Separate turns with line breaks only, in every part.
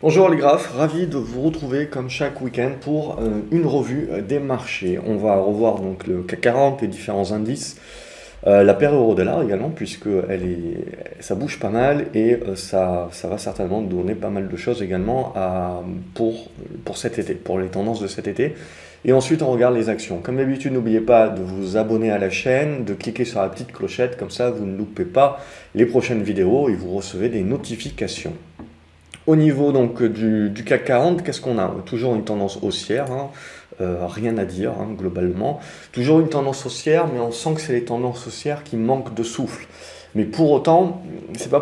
Bonjour les graphes, ravi de vous retrouver comme chaque week-end pour une revue des marchés. On va revoir donc le CAC 40, les différents indices, la paire euro-dollar également puisque ça bouge pas mal et ça va certainement nous donner pas mal de choses également pour cet été, pour les tendances de cet été. Et ensuite on regarde les actions. Comme d'habitude, n'oubliez pas de vous abonner à la chaîne, de cliquer sur la petite clochette, comme ça vous ne loupez pas les prochaines vidéos et vous recevez des notifications. Au niveau donc du CAC 40, qu'est-ce qu'on a? Toujours une tendance haussière, hein, rien à dire globalement. Toujours une tendance haussière, mais on sent que c'est les tendances haussières qui manquent de souffle. Mais pour autant, c'est pas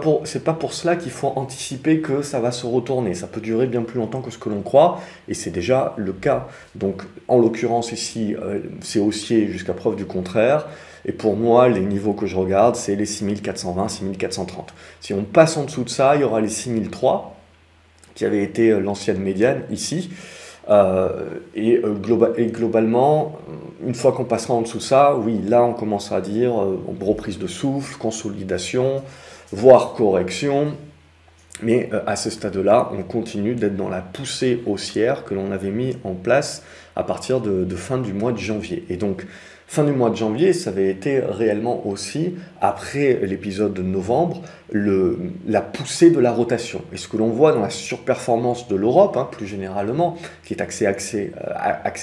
pour cela qu'il faut anticiper que ça va se retourner. Ça peut durer bien plus longtemps que ce que l'on croit, et c'est déjà le cas. Donc en l'occurrence ici, c'est haussier jusqu'à preuve du contraire. Et pour moi, les niveaux que je regarde, c'est les 6420, 6430. Si on passe en dessous de ça, il y aura les 6003, qui avait été l'ancienne médiane ici. Globalement, une fois qu'on passera en dessous de ça, oui, là on commencera à dire reprise de souffle, consolidation, voire correction. Mais à ce stade-là, on continue d'être dans la poussée haussière que l'on avait mis en place à partir de fin du mois de janvier. Et donc, fin du mois de janvier, ça avait été réellement aussi, après l'épisode de novembre, la poussée de la rotation. Et ce que l'on voit dans la surperformance de l'Europe, plus généralement, qui est axé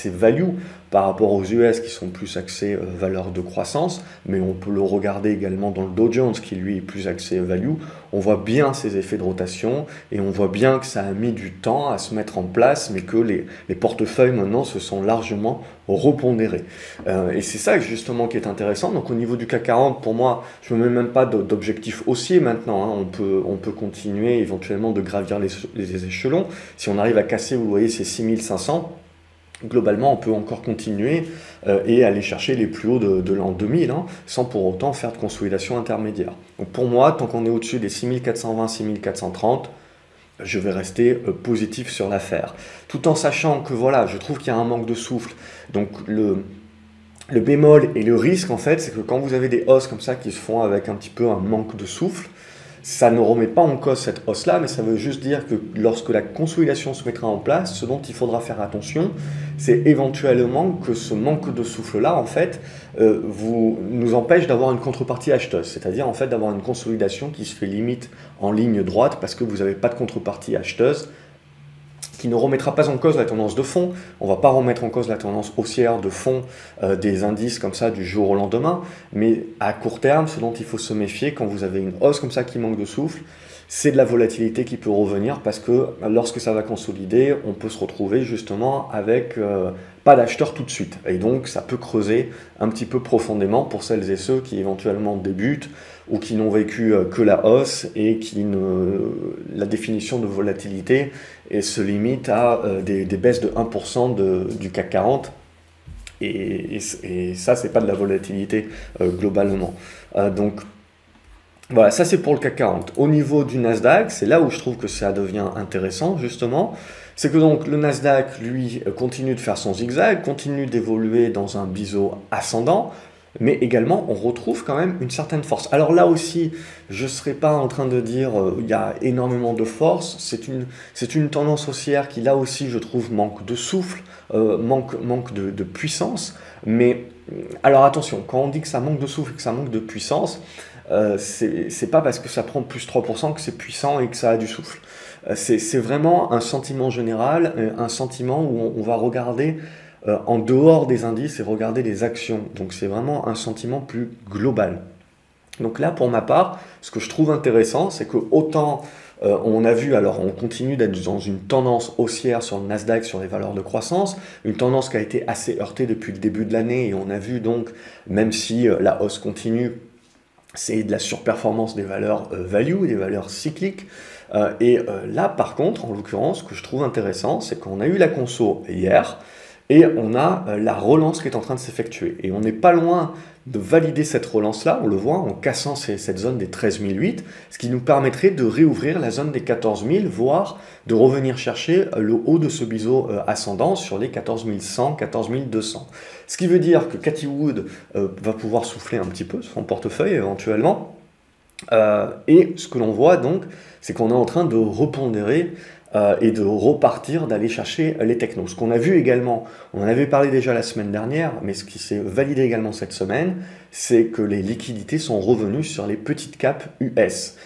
value par rapport aux US qui sont plus axés valeur de croissance, mais on peut le regarder également dans le Dow Jones qui lui est plus axé value, on voit bien ces effets de rotation et on voit bien que ça a mis du temps à se mettre en place, mais que les portefeuilles maintenant se sont largement repondérés. Et c'est ça justement qui est intéressant. Donc au niveau du CAC 40, pour moi, je ne mets même pas d'objectif haussier maintenant. On peut continuer éventuellement de gravir les échelons. Si on arrive à casser, vous voyez, ces 6500, globalement, on peut encore continuer et aller chercher les plus hauts de l'an 2000, sans pour autant faire de consolidation intermédiaire. Donc pour moi, tant qu'on est au-dessus des 6420, 6430, je vais rester positif sur l'affaire. Tout en sachant que voilà, je trouve qu'il y a un manque de souffle. Donc le bémol et le risque, en fait, c'est que quand vous avez des hausses comme ça qui se font avec un petit peu un manque de souffle, ça ne remet pas en cause cette hausse-là, mais ça veut juste dire que lorsque la consolidation se mettra en place, ce dont il faudra faire attention, c'est éventuellement que ce manque de souffle-là, en fait, nous empêche d'avoir une contrepartie acheteuse, c'est-à-dire en fait d'avoir une consolidation qui se fait limite en ligne droite parce que vous n'avez pas de contrepartie acheteuse, qui ne remettra pas en cause la tendance de fond. On ne va pas remettre en cause la tendance haussière de fond des indices comme ça du jour au lendemain, mais à court terme, ce dont il faut se méfier quand vous avez une hausse comme ça qui manque de souffle, c'est de la volatilité qui peut revenir parce que lorsque ça va consolider, on peut se retrouver justement avec pas d'acheteurs tout de suite. Et donc ça peut creuser un petit peu profondément pour celles et ceux qui éventuellement débutent ou qui n'ont vécu que la hausse et la définition de volatilité se limite à des baisses de 1% du CAC 40. Et ça, c'est pas de la volatilité globalement. Donc voilà, ça c'est pour le CAC 40. Au niveau du Nasdaq, c'est là où je trouve que ça devient intéressant justement. C'est que donc le Nasdaq, lui, continue de faire son zigzag, continue d'évoluer dans un biseau ascendant, mais également on retrouve quand même une certaine force. Alors là aussi, je ne serai pas en train de dire il y a énormément de force, c'est une tendance haussière qui là aussi je trouve manque de souffle, manque de puissance, mais alors attention, quand on dit que ça manque de souffle et que ça manque de puissance, c'est pas parce que ça prend plus 3% que c'est puissant et que ça a du souffle. C'est vraiment un sentiment général, un sentiment où on va regarder en dehors des indices et regarder les actions. Donc c'est vraiment un sentiment plus global. Donc là, pour ma part, ce que je trouve intéressant, c'est que autant on a vu, alors on continue d'être dans une tendance haussière sur le Nasdaq, sur les valeurs de croissance, une tendance qui a été assez heurtée depuis le début de l'année, et on a vu donc, même si la hausse continue, c'est de la surperformance des valeurs value, des valeurs cycliques. Là, par contre, en l'occurrence, ce que je trouve intéressant, c'est qu'on a eu la conso hier, et on a la relance qui est en train de s'effectuer. Et on n'est pas loin de valider cette relance-là, on le voit en cassant cette zone des 13 008, ce qui nous permettrait de réouvrir la zone des 14 000, voire de revenir chercher le haut de ce biseau ascendant sur les 14 100, 14 200. Ce qui veut dire que Cathie Wood va pouvoir souffler un petit peu son portefeuille éventuellement, Et ce que l'on voit donc, c'est qu'on est en train de repondérer et de repartir, d'aller chercher les technos. Ce qu'on a vu également, on en avait parlé déjà la semaine dernière, mais ce qui s'est validé également cette semaine, c'est que les liquidités sont revenues sur les petites capes US.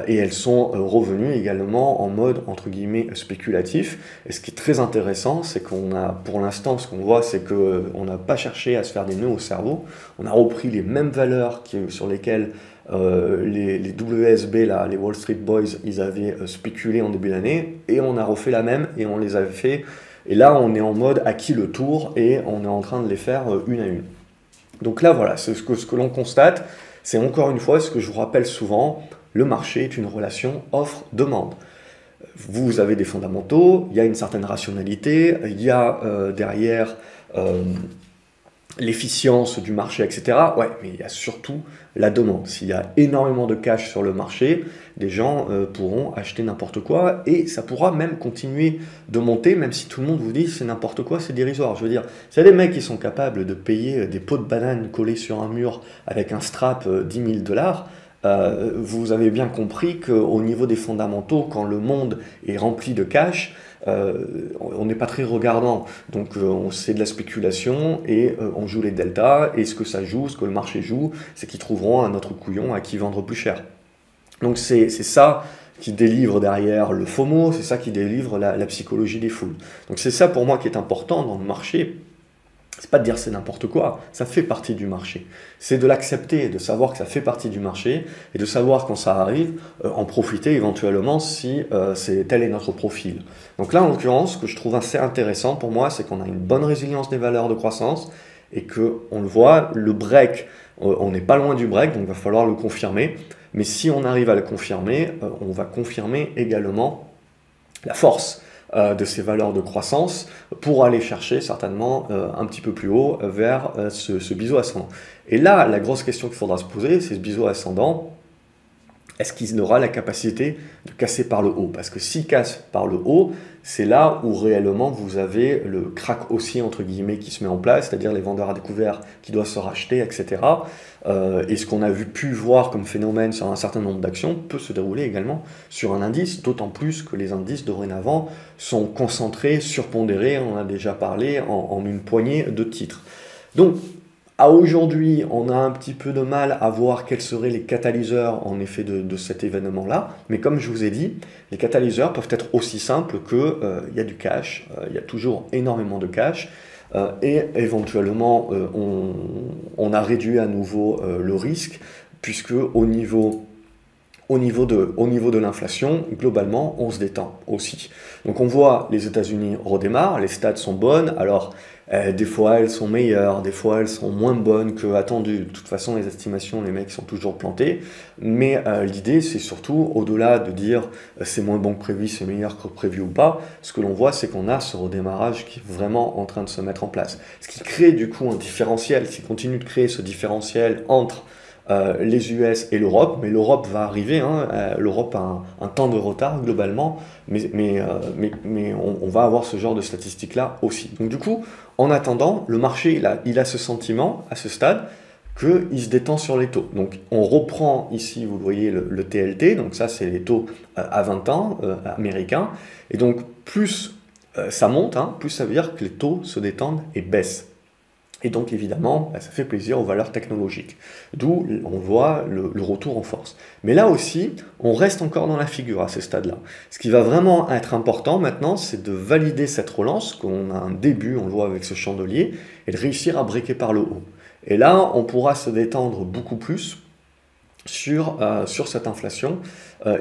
Et elles sont revenues également en mode entre guillemets spéculatif. Et ce qui est très intéressant, c'est qu'on a, pour l'instant, ce qu'on voit, c'est qu'on n'a pas cherché à se faire des nœuds au cerveau. On a repris les mêmes valeurs sur lesquelles les WSB, là, les Wall Street Boys, ils avaient spéculé en début d'année, et on a refait la même, et on les avait fait. Et là, on est en mode acquis le tour, et on est en train de les faire une à une. Donc là, voilà, ce que l'on constate, c'est encore une fois ce que je vous rappelle souvent, le marché est une relation offre-demande. Vous avez des fondamentaux, il y a une certaine rationalité, il y a derrière l'efficience du marché, etc. Ouais, mais il y a surtout la demande. S'il y a énormément de cash sur le marché, des gens pourront acheter n'importe quoi et ça pourra même continuer de monter, même si tout le monde vous dit c'est n'importe quoi, c'est dérisoire. Je veux dire, s'il y a des mecs qui sont capables de payer des pots de bananes collés sur un mur avec un strap 10 000 $, vous avez bien compris qu'au niveau des fondamentaux, quand le monde est rempli de cash, on n'est pas très regardant. Donc c'est de la spéculation et on joue les deltas. Et ce que ça joue, ce que le marché joue, c'est qu'ils trouveront un autre couillon à qui vendre plus cher. Donc c'est ça qui délivre derrière le FOMO, c'est ça qui délivre la psychologie des foules. Donc c'est ça pour moi qui est important dans le marché. C'est pas de dire c'est n'importe quoi, ça fait partie du marché. C'est de l'accepter, de savoir que ça fait partie du marché et de savoir quand ça arrive, en profiter éventuellement si tel est notre profil. Donc là, en l'occurrence, ce que je trouve assez intéressant pour moi, c'est qu'on a une bonne résilience des valeurs de croissance et qu'on le voit, le break, on n'est pas loin du break, donc il va falloir le confirmer. Mais si on arrive à le confirmer, on va confirmer également la force de ces valeurs de croissance pour aller chercher certainement un petit peu plus haut vers ce biseau ascendant. Et là, la grosse question qu'il faudra se poser, c'est ce biseau ascendant, est-ce qu'il aura la capacité de casser par le haut? Parce que s'il casse par le haut, c'est là où réellement vous avez le crack haussier entre guillemets qui se met en place, c'est-à-dire les vendeurs à découvert qui doivent se racheter, etc. Et ce qu'on a pu voir comme phénomène sur un certain nombre d'actions peut se dérouler également sur un indice, d'autant plus que les indices dorénavant sont concentrés, surpondérés, on en a déjà parlé, en une poignée de titres. Donc, à aujourd'hui, on a un petit peu de mal à voir quels seraient les catalyseurs en effet de cet événement-là, mais comme je vous ai dit, les catalyseurs peuvent être aussi simples que y a du cash, il y a toujours énormément de cash, et éventuellement on a réduit à nouveau le risque, puisque au niveau de l'inflation, globalement, on se détend aussi. Donc on voit les États-Unis redémarrent, les stats sont bonnes, alors des fois elles sont meilleures, des fois elles sont moins bonnes que attendues. De toute façon, les estimations, les mecs sont toujours plantés. Mais l'idée, c'est surtout, au-delà de dire c'est moins bon que prévu, c'est meilleur que prévu ou pas, ce que l'on voit, c'est qu'on a ce redémarrage qui est vraiment en train de se mettre en place. Ce qui crée du coup un différentiel, ce qui continue de créer ce différentiel entre les US et l'Europe, mais l'Europe va arriver, hein, l'Europe a un temps de retard globalement, mais on va avoir ce genre de statistiques-là aussi. Donc du coup, en attendant, le marché il a ce sentiment à ce stade qu'il se détend sur les taux. Donc on reprend ici, vous voyez le TLT, donc ça c'est les taux à 20 ans américains, et donc plus ça monte, hein, plus ça veut dire que les taux se détendent et baissent. Et donc évidemment, ça fait plaisir aux valeurs technologiques. D'où on voit le retour en force. Mais là aussi, on reste encore dans la figure à ce stade-là. Ce qui va vraiment être important maintenant, c'est de valider cette relance, qu'on a un début, on le voit avec ce chandelier, et de réussir à breaker par le haut. Et là, on pourra se détendre beaucoup plus sur cette inflation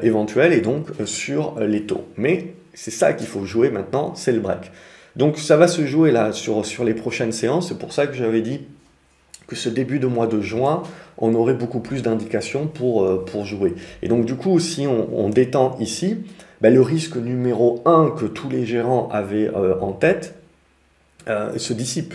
éventuelle et donc sur les taux. Mais c'est ça qu'il faut jouer maintenant, c'est le break. Donc ça va se jouer là sur les prochaines séances, c'est pour ça que j'avais dit que ce début de mois de juin, on aurait beaucoup plus d'indications pour jouer. Et donc du coup, si on détend ici, ben, le risque numéro 1 que tous les gérants avaient en tête se dissipe.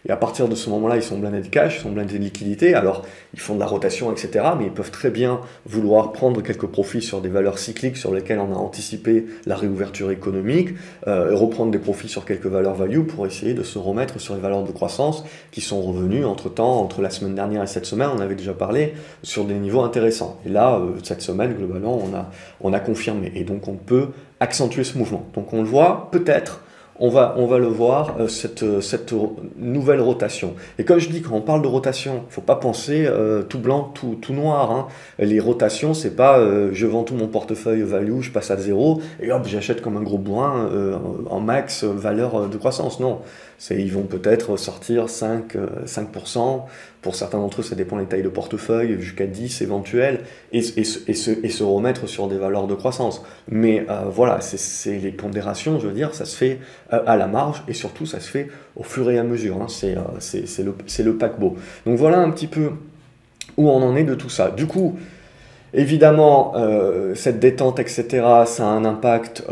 Et à partir de ce moment-là, ils sont blindés de cash, ils sont blindés de liquidité. Alors, ils font de la rotation, etc. Mais ils peuvent très bien vouloir prendre quelques profits sur des valeurs cycliques sur lesquelles on a anticipé la réouverture économique, et reprendre des profits sur quelques valeurs value pour essayer de se remettre sur les valeurs de croissance qui sont revenues entre-temps, entre la semaine dernière et cette semaine, on avait déjà parlé, sur des niveaux intéressants. Et là, cette semaine, globalement, on a confirmé. Et donc, on peut accentuer ce mouvement. Donc, on le voit, peut-être, on va le voir, cette nouvelle rotation. Et comme je dis, quand on parle de rotation, il ne faut pas penser tout blanc, tout noir. Hein. Les rotations, c'est pas je vends tout mon portefeuille value, je passe à zéro, et hop, j'achète comme un gros bourrin en max valeur de croissance. Non, ils vont peut-être sortir 5%. Pour certains d'entre eux, ça dépend des tailles de portefeuille, jusqu'à 10 éventuels, et se remettre sur des valeurs de croissance. Mais voilà, c'est les pondérations, je veux dire, ça se fait à la marge, et surtout, ça se fait au fur et à mesure. Hein. C'est le paquebot. Donc voilà un petit peu où on en est de tout ça. Du coup, évidemment, cette détente, etc., ça a un impact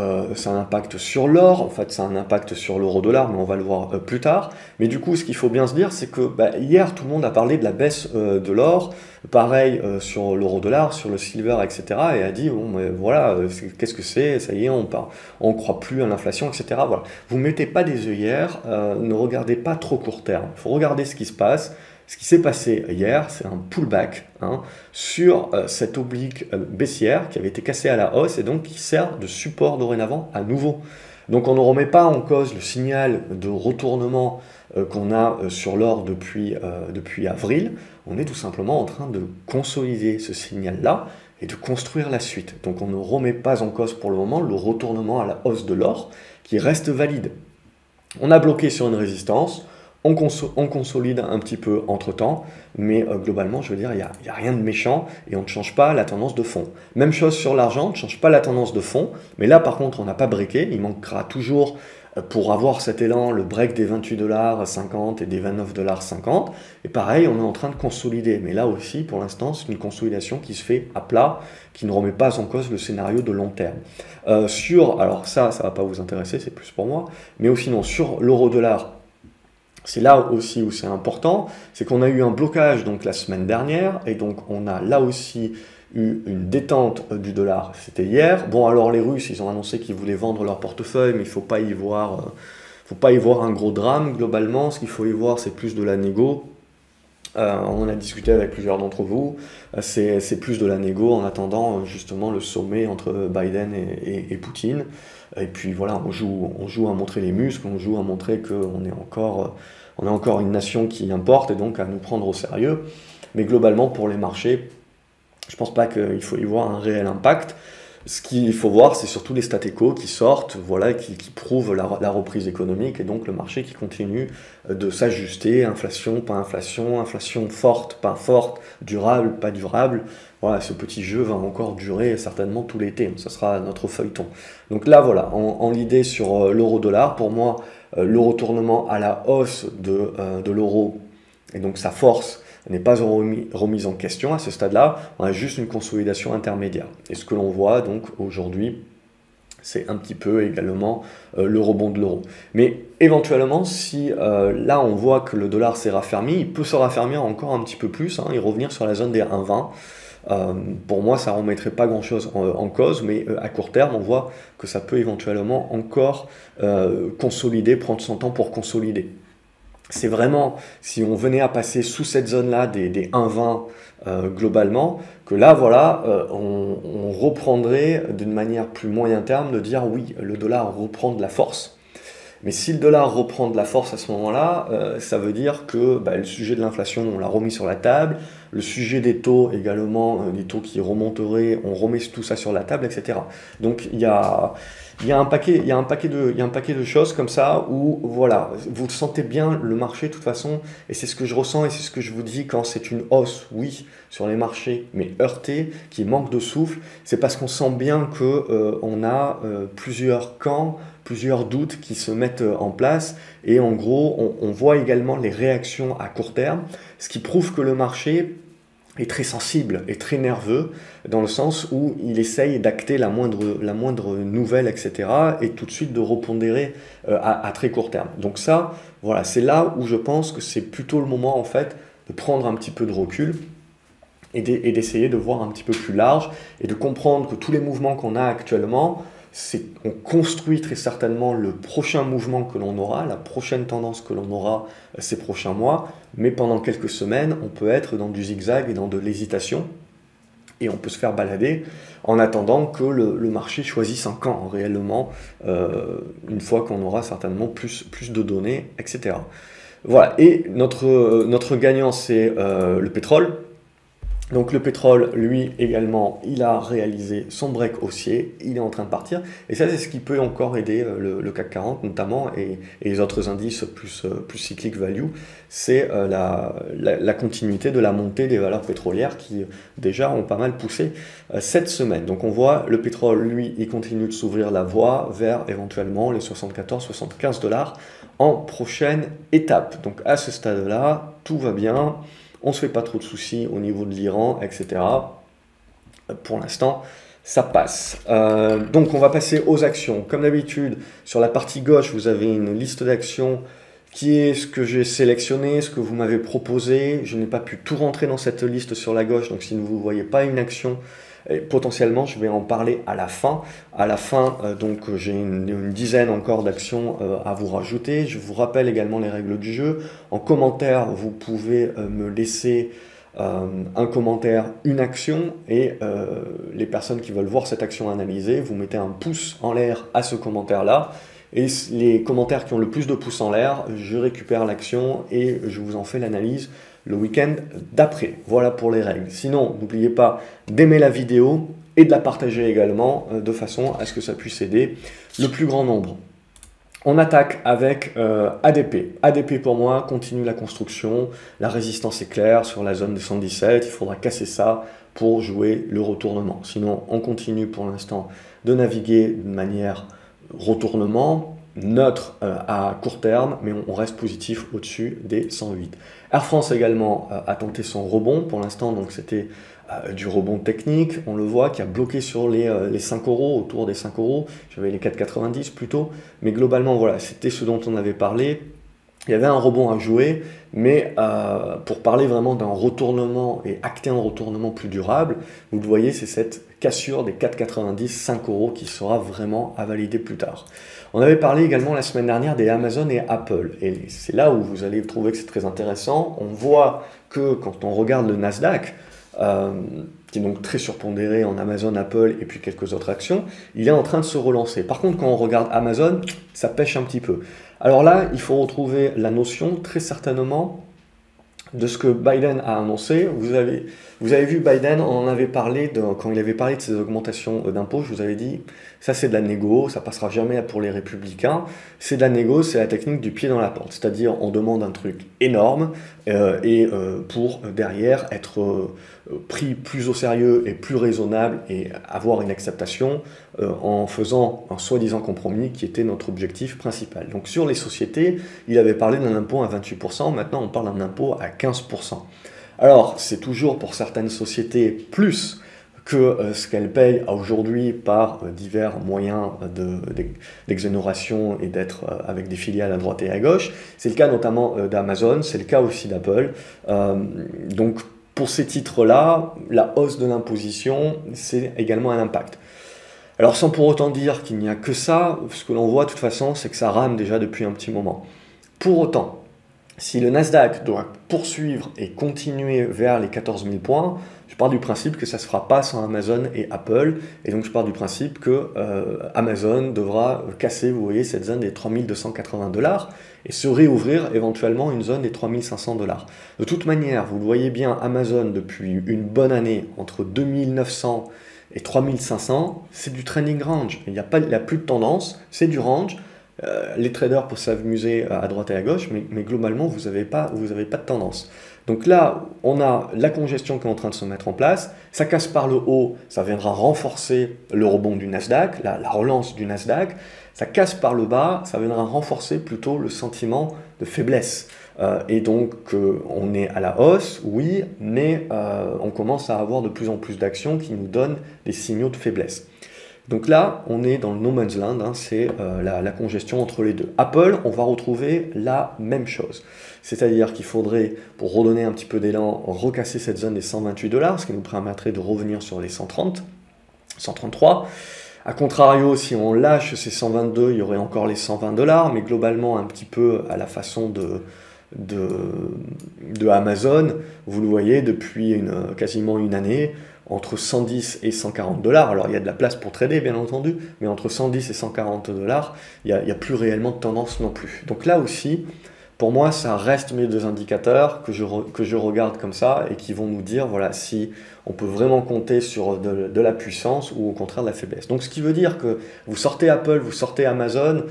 sur l'or, en fait, ça a un impact sur l'euro-dollar, mais on va le voir plus tard. Mais du coup, ce qu'il faut bien se dire, c'est que hier, tout le monde a parlé de la baisse de l'or, pareil sur l'euro-dollar, sur le silver, etc., et a dit, bon, mais voilà, qu'est-ce que c'est? Ça y est, on croit plus à l'inflation, etc. Voilà. Vous ne mettez pas des œillères, ne regardez pas trop court terme. Il faut regarder ce qui se passe. Ce qui s'est passé hier, c'est un pullback sur cette oblique baissière qui avait été cassée à la hausse et donc qui sert de support dorénavant à nouveau. Donc on ne remet pas en cause le signal de retournement qu'on a sur l'or depuis avril. On est tout simplement en train de consolider ce signal-là et de construire la suite. Donc on ne remet pas en cause pour le moment le retournement à la hausse de l'or qui reste valide. On a bloqué sur une résistance. On consolide un petit peu entre-temps, mais globalement, je veux dire, il n'y a rien de méchant et on ne change pas la tendance de fond. Même chose sur l'argent, on ne change pas la tendance de fond, mais là, par contre, on n'a pas breaké. Il manquera toujours, pour avoir cet élan, le break des 28,50 $ et des 29,50 $. Et pareil, on est en train de consolider. Mais là aussi, pour l'instant, c'est une consolidation qui se fait à plat, qui ne remet pas en cause le scénario de long terme. Alors ça ne va pas vous intéresser, c'est plus pour moi, mais sinon, sur l'euro-dollar, c'est là aussi où c'est important, c'est qu'on a eu un blocage donc la semaine dernière, et donc on a là aussi eu une détente du dollar, c'était hier. Bon, alors les Russes, ils ont annoncé qu'ils voulaient vendre leur portefeuille, mais il ne faut pas y voir un gros drame globalement. Ce qu'il faut y voir, c'est plus de la négo. On en a discuté avec plusieurs d'entre vous, c'est plus de la négo en attendant justement le sommet entre Biden et Poutine. Et puis voilà, on joue à montrer les muscles, on joue à montrer qu'on est encore une nation qui importe et donc à nous prendre au sérieux. Mais globalement, pour les marchés, je ne pense pas qu'il faut y voir un réel impact. Ce qu'il faut voir, c'est surtout les stats éco qui sortent, voilà, qui prouvent la reprise économique et donc le marché qui continue de s'ajuster, inflation, pas inflation, inflation forte, pas forte, durable, pas durable. Voilà, ce petit jeu va encore durer certainement tout l'été, ça sera notre feuilleton. Donc là, voilà, en l'idée sur l'euro-dollar, pour moi, le retournement à la hausse de l'euro et donc sa force n'est pas remise en question à ce stade-là, on a juste une consolidation intermédiaire. Et ce que l'on voit donc aujourd'hui, c'est un petit peu également le rebond de l'euro. Mais éventuellement, si là on voit que le dollar s'est raffermi, il peut se raffermir encore un petit peu plus et revenir sur la zone des 1,20. Pour moi, ça ne remettrait pas grand-chose en cause, mais à court terme, on voit que ça peut éventuellement encore consolider, prendre son temps pour consolider. C'est vraiment, si on venait à passer sous cette zone-là des 1,20 globalement, que là, voilà, on reprendrait d'une manière plus moyen terme de dire oui, le dollar reprend de la force. Mais si le dollar reprend de la force à ce moment-là, ça veut dire que le sujet de l'inflation, on l'a remis sur la table, le sujet des taux également, des taux qui remonteraient, on remet tout ça sur la table, etc. Donc il y a un paquet de choses comme ça où, voilà, vous sentez bien le marché de toute façon, et c'est ce que je ressens et c'est ce que je vous dis quand c'est une hausse, oui, sur les marchés, mais heurtée, qui manque de souffle, c'est parce qu'on sent bien qu'on a plusieurs camps, plusieurs doutes qui se mettent en place, et en gros, on voit également les réactions à court terme, ce qui prouve que le marché est très sensible et très nerveux, dans le sens où il essaye d'acter la moindre nouvelle, etc., et tout de suite de repondérer à très court terme. Donc ça, voilà, c'est là où je pense que c'est plutôt le moment, en fait, de prendre un petit peu de recul et d'essayer de voir un petit peu plus large et de comprendre que tous les mouvements qu'on a actuellement, on construit très certainement le prochain mouvement que l'on aura, la prochaine tendance que l'on aura ces prochains mois, mais pendant quelques semaines, on peut être dans du zigzag et dans de l'hésitation, et on peut se faire balader en attendant que le marché choisisse un camp réellement, une fois qu'on aura certainement plus de données, etc. Voilà, et notre gagnant, c'est le pétrole. Donc le pétrole, lui également, il a réalisé son break haussier, il est en train de partir, et ça c'est ce qui peut encore aider le CAC 40 notamment, et les autres indices plus cycliques value, c'est la continuité de la montée des valeurs pétrolières qui déjà ont pas mal poussé cette semaine. Donc on voit le pétrole, lui, il continue de s'ouvrir la voie vers éventuellement les 74-75 $ en prochaine étape. Donc à ce stade-là, tout va bien. On ne se fait pas trop de soucis au niveau de l'Iran, etc. Pour l'instant, ça passe. Donc on va passer aux actions. Comme d'habitude, sur la partie gauche, vous avez une liste d'actions qui est ce que j'ai sélectionné, ce que vous m'avez proposé. Je n'ai pas pu tout rentrer dans cette liste sur la gauche, donc si vous ne voyez pas une action, potentiellement, je vais en parler à la fin. À la fin, donc j'ai une dizaine encore d'actions à vous rajouter. Je vous rappelle également les règles du jeu. En commentaire, vous pouvez me laisser un commentaire, une action, et les personnes qui veulent voir cette action analysée, vous mettez un pouce en l'air à ce commentaire-là. Et les commentaires qui ont le plus de pouces en l'air, je récupère l'action et je vous en fais l'analyse le week-end d'après. Voilà pour les règles. Sinon, n'oubliez pas d'aimer la vidéo et de la partager également de façon à ce que ça puisse aider le plus grand nombre. On attaque avec ADP. ADP pour moi continue la construction. La résistance est claire sur la zone des 117. Il faudra casser ça pour jouer le retournement. Sinon, on continue pour l'instant de naviguer de manière retournement neutre à court terme, mais on reste positif au-dessus des 108. Air France également a tenté son rebond pour l'instant, donc c'était du rebond technique, on le voit, qui a bloqué sur les 5 €, autour des 5 €, j'avais les 4,90 plutôt, mais globalement voilà, c'était ce dont on avait parlé. Il y avait un rebond à jouer, mais pour parler vraiment d'un retournement et acter un retournement plus durable, vous le voyez, c'est cette cassure des 4,90, 5 € qui sera vraiment à valider plus tard. On avait parlé également la semaine dernière des Amazon et Apple, et c'est là où vous allez trouver que c'est très intéressant. On voit que quand on regarde le Nasdaq, qui est donc très surpondéré en Amazon, Apple et puis quelques autres actions, il est en train de se relancer. Par contre, quand on regarde Amazon, ça pêche un petit peu. Alors là, il faut retrouver la notion très certainement de ce que Biden a annoncé. Vous avez vu Biden, on en avait parlé quand il avait parlé de ces augmentations d'impôts, je vous avais dit, ça c'est de la négo, ça passera jamais pour les républicains, c'est de la négo, c'est la technique du pied dans la porte, c'est-à-dire on demande un truc énorme pour derrière être pris plus au sérieux et plus raisonnable et avoir une acceptation en faisant un soi-disant compromis qui était notre objectif principal. Donc sur les sociétés, il avait parlé d'un impôt à 28%, maintenant on parle d'un impôt à 15%. Alors c'est toujours pour certaines sociétés plus que ce qu'elles payent aujourd'hui par divers moyens d'exonération et d'être avec des filiales à droite et à gauche. C'est le cas notamment d'Amazon, c'est le cas aussi d'Apple. Donc pour ces titres-là, la hausse de l'imposition, c'est également un impact. Alors sans pour autant dire qu'il n'y a que ça, ce que l'on voit de toute façon, c'est que ça rame déjà depuis un petit moment. Pour autant, si le Nasdaq doit poursuivre et continuer vers les 14 000 points, je pars du principe que ça ne se fera pas sans Amazon et Apple, et donc je pars du principe que Amazon devra casser, vous voyez, cette zone des 3 280 $ et se réouvrir éventuellement une zone des 3 500 $. De toute manière, vous le voyez bien, Amazon depuis une bonne année, entre 2 900 et 3 500, c'est du trading range. Il n'y a plus de tendance, c'est du range. Les traders peuvent s'amuser à droite et à gauche, mais globalement, vous n'avez pas de tendance. Donc là, on a la congestion qui est en train de se mettre en place, ça casse par le haut, ça viendra renforcer le rebond du Nasdaq, la relance du Nasdaq, ça casse par le bas, ça viendra renforcer plutôt le sentiment de faiblesse et donc on est à la hausse, oui, mais on commence à avoir de plus en plus d'actions qui nous donnent des signaux de faiblesse. Donc là, on est dans le no man's land, hein, c'est la congestion entre les deux. Apple, on va retrouver la même chose. C'est-à-dire qu'il faudrait, pour redonner un petit peu d'élan, recasser cette zone des 128 $, ce qui nous permettrait de revenir sur les 130, 133. A contrario, si on lâche ces 122, il y aurait encore les 120 $, mais globalement un petit peu à la façon de Amazon, vous le voyez depuis quasiment une année, entre 110 et 140 $. Alors il y a de la place pour trader bien entendu, mais entre 110 et 140 $, il n'y a plus réellement de tendance non plus. Donc là aussi, pour moi, ça reste mes deux indicateurs que je regarde comme ça et qui vont nous dire voilà, si on peut vraiment compter sur de la puissance ou au contraire de la faiblesse. Donc ce qui veut dire que vous sortez Apple, vous sortez Amazon,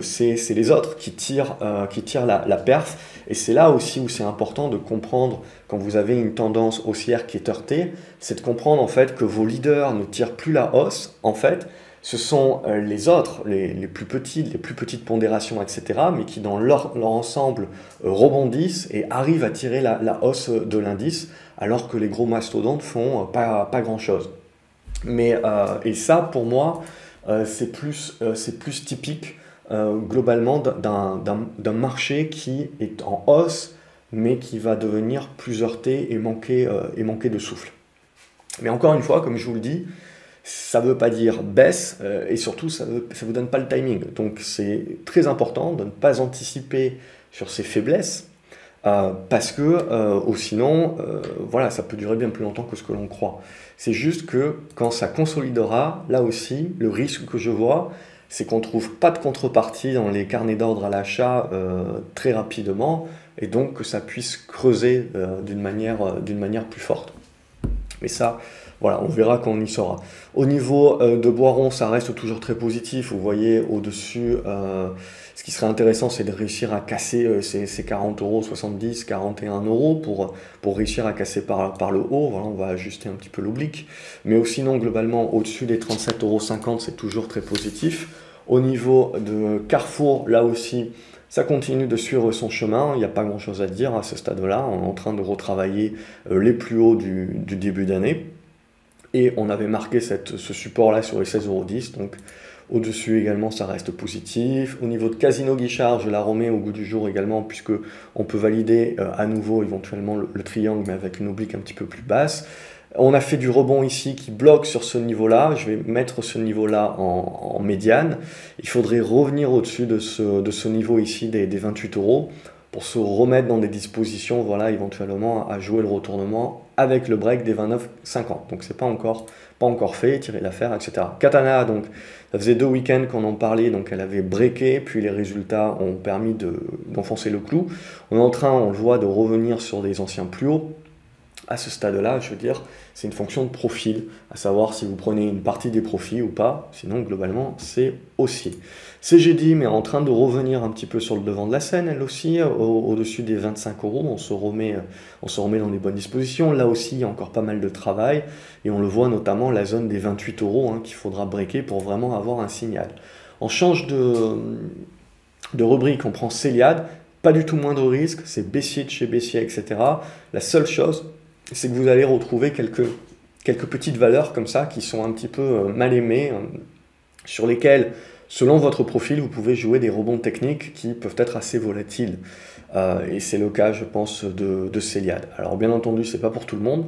c'est les autres qui tirent la perf. Et c'est là aussi où c'est important de comprendre, quand vous avez une tendance haussière qui est heurtée, c'est de comprendre en fait que vos leaders ne tirent plus la hausse, en fait, ce sont les autres, les plus petites pondérations, etc., mais qui dans leur ensemble rebondissent et arrivent à tirer la hausse de l'indice, alors que les gros mastodontes font pas grand-chose. Et ça, pour moi, c'est plus typique globalement d'un marché qui est en hausse, mais qui va devenir plus heurté et manquer de souffle. Mais encore une fois, comme je vous le dis, ça ne veut pas dire baisse, et surtout ça ne vous donne pas le timing. Donc c'est très important de ne pas anticiper sur ces faiblesses, parce que sinon, voilà, ça peut durer bien plus longtemps que ce que l'on croit. C'est juste que quand ça consolidera, là aussi, le risque que je vois, c'est qu'on ne trouve pas de contrepartie dans les carnets d'ordre à l'achat très rapidement, et donc que ça puisse creuser d'une manière plus forte. Mais ça, voilà, on verra quand on y sera. Au niveau de Boiron, ça reste toujours très positif. Vous voyez au-dessus, ce qui serait intéressant, c'est de réussir à casser ces 40 €, 70, 41 € pour réussir à casser par le haut. Voilà, on va ajuster un petit peu l'oblique. Mais sinon, globalement, au-dessus des 37,50 €, c'est toujours très positif. Au niveau de Carrefour, là aussi, ça continue de suivre son chemin, il n'y a pas grand chose à dire à ce stade-là, on est en train de retravailler les plus hauts du début d'année, et on avait marqué ce support-là sur les 16,10 €, donc au-dessus également ça reste positif. Au niveau de Casino Guichard, je la remets au goût du jour également, puisque on peut valider à nouveau éventuellement le triangle, mais avec une oblique un petit peu plus basse. On a fait du rebond ici qui bloque sur ce niveau-là. Je vais mettre ce niveau-là en médiane. Il faudrait revenir au-dessus de ce niveau ici des 28 € pour se remettre dans des dispositions, voilà, éventuellement à jouer le retournement avec le break des 29,50. Donc c'est pas encore fait, tirer l'affaire, etc. Katana, donc ça faisait 2 week-ends qu'on en parlait, donc elle avait breaké, puis les résultats ont permis d'enfoncer le clou. On est en train, on le voit, de revenir sur des anciens plus hauts. À ce stade-là, je veux dire, c'est une fonction de profil, à savoir si vous prenez une partie des profits ou pas, sinon globalement c'est haussier. CGD, mais en train de revenir un petit peu sur le devant de la scène, elle aussi, au-dessus des 25 €, on se remet dans les bonnes dispositions. Là aussi, il y a encore pas mal de travail, et on le voit notamment la zone des 28 € qu'il faudra breaker pour vraiment avoir un signal. On change de rubrique, on prend Céliade, pas du tout moins de risque, c'est baissier de chez baissier, etc. La seule chose, c'est que vous allez retrouver quelques petites valeurs comme ça qui sont un petit peu mal aimées, sur lesquelles, selon votre profil, vous pouvez jouer des rebonds techniques qui peuvent être assez volatiles. Et c'est le cas, je pense, de Céliade. Alors bien entendu, c'est pas pour tout le monde,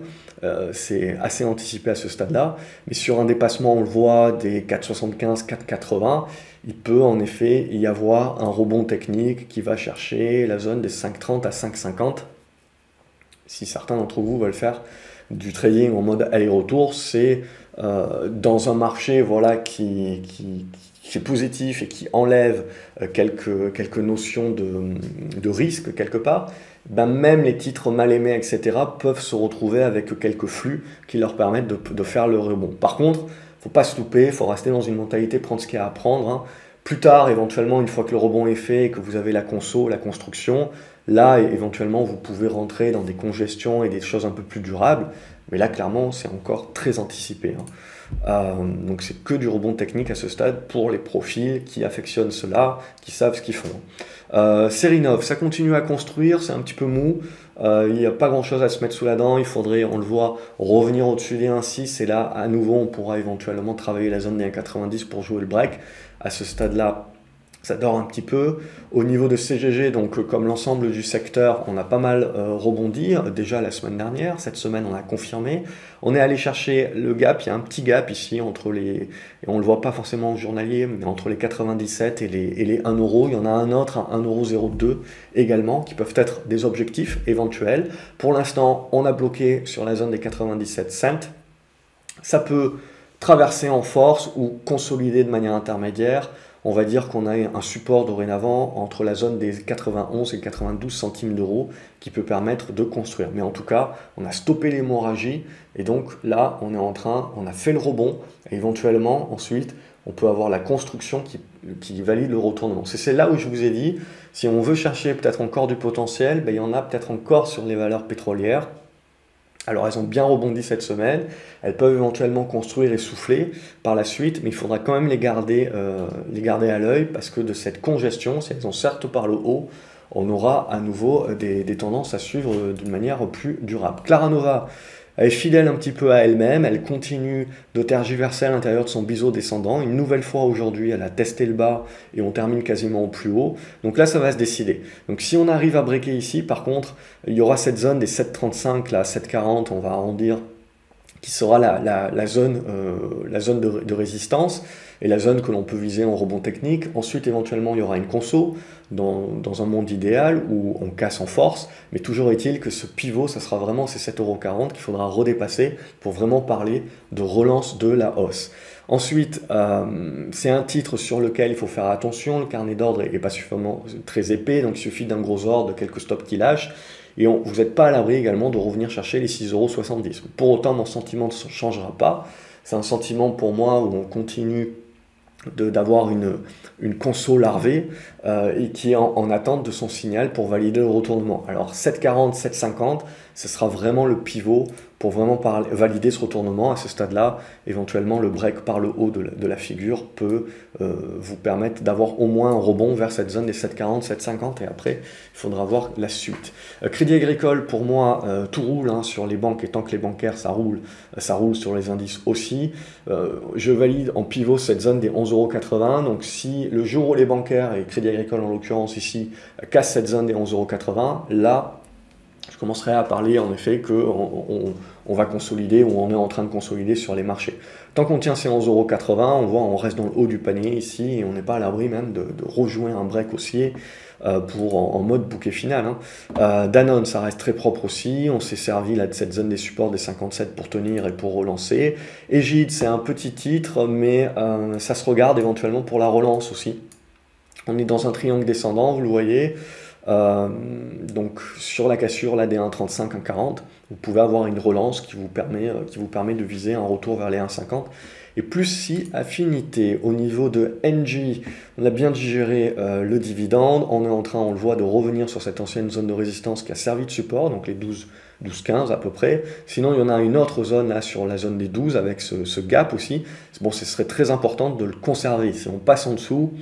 c'est assez anticipé à ce stade-là, mais sur un dépassement, on le voit, des 4,75, 4,80, il peut en effet y avoir un rebond technique qui va chercher la zone des 5,30 à 5,50. Si certains d'entre vous veulent faire du trading en mode aller-retour, c'est dans un marché, voilà, qui est positif et qui enlève quelques notions de risque quelque part, ben même les titres mal aimés, etc., peuvent se retrouver avec quelques flux qui leur permettent de faire le rebond. Par contre, il ne faut pas se louper, il faut rester dans une mentalité, prendre ce qu'il y a à prendre. Plus tard, éventuellement, une fois que le rebond est fait et que vous avez la conso, la construction, Là, éventuellement, vous pouvez rentrer dans des congestions et des choses un peu plus durables, mais là, clairement, c'est encore très anticipé, hein. Donc c'est que du rebond technique à ce stade pour les profils qui affectionnent cela, qui savent ce qu'ils font. Serinov, ça continue à construire, c'est un petit peu mou, il n'y a pas grand chose à se mettre sous la dent, il faudrait, on le voit, revenir au-dessus des 1,6 et là à nouveau on pourra éventuellement travailler la zone des 1,90 pour jouer le break. À ce stade-là, ça dort un petit peu. Au niveau de CGG, donc comme l'ensemble du secteur, on a pas mal rebondi déjà la semaine dernière. Cette semaine, on a confirmé. On est allé chercher le gap. Il y a un petit gap ici entre les, et on ne le voit pas forcément au journalier, mais entre les 97 et les 1 euro. Il y en a un autre à 1,02 € également, qui peuvent être des objectifs éventuels. Pour l'instant, on a bloqué sur la zone des 97 cents. Ça peut traverser en force ou consolider de manière intermédiaire. On va dire qu'on a un support dorénavant entre la zone des 91 et 92 centimes d'euros qui peut permettre de construire. Mais en tout cas, on a stoppé l'hémorragie et donc là, on a fait le rebond et éventuellement, ensuite, on peut avoir la construction qui valide le retournement. C'est là où je vous ai dit, si on veut chercher peut-être encore du potentiel, ben, il y en a peut-être encore sur les valeurs pétrolières. Alors elles ont bien rebondi cette semaine, elles peuvent éventuellement construire et souffler par la suite, mais il faudra quand même les garder à l'œil parce que de cette congestion, si elles ont certes par le haut, on aura à nouveau des tendances à suivre d'une manière plus durable. Claranova, elle est fidèle un petit peu à elle-même, elle continue de tergiverser à l'intérieur de son biseau descendant. Une nouvelle fois aujourd'hui, elle a testé le bas et on termine quasiment au plus haut. Donc là, ça va se décider. Donc si on arrive à breaker ici, par contre, il y aura cette zone des 7,35, là, 7,40, on va arrondir, qui sera la zone de résistance et la zone que l'on peut viser en rebond technique. Ensuite, éventuellement, il y aura une conso dans un monde idéal où on casse en force, mais toujours est-il que ce pivot, ça sera vraiment ces 7,40 € qu'il faudra redépasser pour vraiment parler de relance de la hausse. Ensuite, c'est un titre sur lequel il faut faire attention, le carnet d'ordre n'est pas suffisamment très épais, donc il suffit d'un gros ordre, de quelques stops qui lâchent, et vous n'êtes pas à l'abri également de revenir chercher les 6,70 €. Pour autant, mon sentiment ne changera pas, c'est un sentiment pour moi où on continue d'avoir une conso larvée et qui est en attente de son signal pour valider le retournement. Alors 7,40, 7,50, ce sera vraiment le pivot pour vraiment valider ce retournement. À ce stade-là, éventuellement, le break par le haut de la figure peut vous permettre d'avoir au moins un rebond vers cette zone des 7,40, 7,50 et après, il faudra voir la suite. Crédit Agricole, pour moi, tout roule hein, sur les banques et tant que les bancaires, ça roule sur les indices aussi. Je valide en pivot cette zone des 11,80 €. Donc si le jour où les bancaires, et Crédit Agricole en l'occurrence ici, cassent cette zone des 11,80 €, là, je commencerai à parler en effet qu'on va consolider ou on est en train de consolider sur les marchés. Tant qu'on tient ces 11,80 €, on voit on reste dans le haut du panier ici et on n'est pas à l'abri même de rejouer un break haussier en mode bouquet final. Hein. Danone, ça reste très propre aussi. On s'est servi là de cette zone des supports des 57 pour tenir et pour relancer. Egide, c'est un petit titre, mais ça se regarde éventuellement pour la relance aussi. On est dans un triangle descendant, vous le voyez. Donc sur la cassure là des 1,35, 1,40, vous pouvez avoir une relance qui vous permet de viser un retour vers les 1,50 et plus si affinité. Au niveau de NG, on a bien digéré le dividende, on est en train, on le voit, de revenir sur cette ancienne zone de résistance qui a servi de support, donc les 12,15 à peu près. Sinon il y en a une autre zone là sur la zone des 12 avec ce gap aussi. Bon, ce serait très important de le conserver. Si on passe en dessous,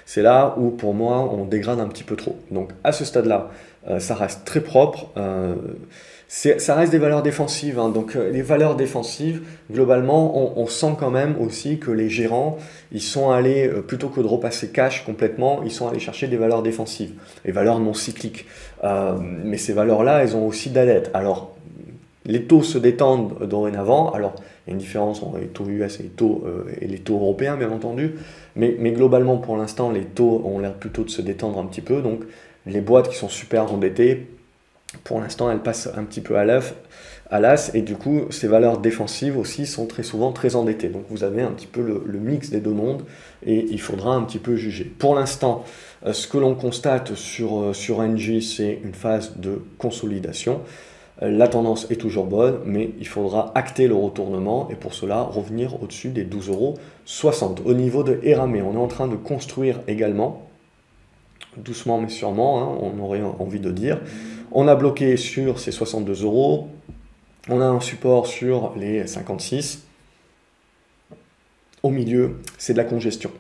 c'est là où, pour moi, on dégrade un petit peu trop. Donc, à ce stade-là, ça reste très propre. Ça reste des valeurs défensives. Hein. Donc, les valeurs défensives, globalement, on sent quand même aussi que les gérants, ils sont allés, plutôt que de repasser cash complètement, ils sont allés chercher des valeurs défensives, les valeurs non cycliques. Mais ces valeurs-là, elles ont aussi de la dette. Alors, les taux se détendent dorénavant. Alors, il y a une différence entre les taux US et les taux européens, bien entendu. Mais globalement, pour l'instant, les taux ont l'air plutôt de se détendre un petit peu. Donc, les boîtes qui sont super endettées, pour l'instant, elles passent un petit peu à l'as. Et du coup, ces valeurs défensives aussi sont très souvent très endettées. Donc, vous avez un petit peu le mix des deux mondes et il faudra un petit peu juger. Pour l'instant, ce que l'on constate sur NG, c'est une phase de consolidation. La tendance est toujours bonne, mais il faudra acter le retournement et pour cela revenir au-dessus des 12,60 €. Au niveau de Eramé, on est en train de construire également. doucement mais sûrement, hein, on aurait envie de dire. On a bloqué sur ces 62 €, on a un support sur les 56. Au milieu, c'est de la congestion.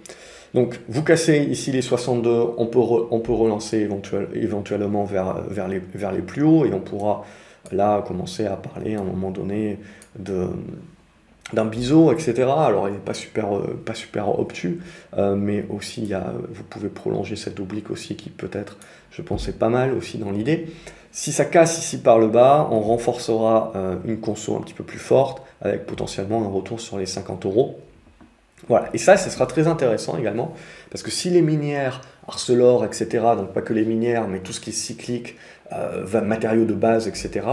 Donc, vous cassez ici les 62, on peut relancer éventuellement vers les plus hauts, et on pourra là commencer à parler à un moment donné d'un biseau, etc. Alors, il n'est pas super obtus, mais aussi vous pouvez prolonger cette oblique aussi, qui peut-être, je pense, est pas mal aussi dans l'idée. Si ça casse ici par le bas, on renforcera une conso un petit peu plus forte, avec potentiellement un retour sur les 50 €. Voilà, et ça sera très intéressant également, parce que si les minières, Arcelor, etc., donc pas que les minières, mais tout ce qui est cyclique, matériaux de base, etc.,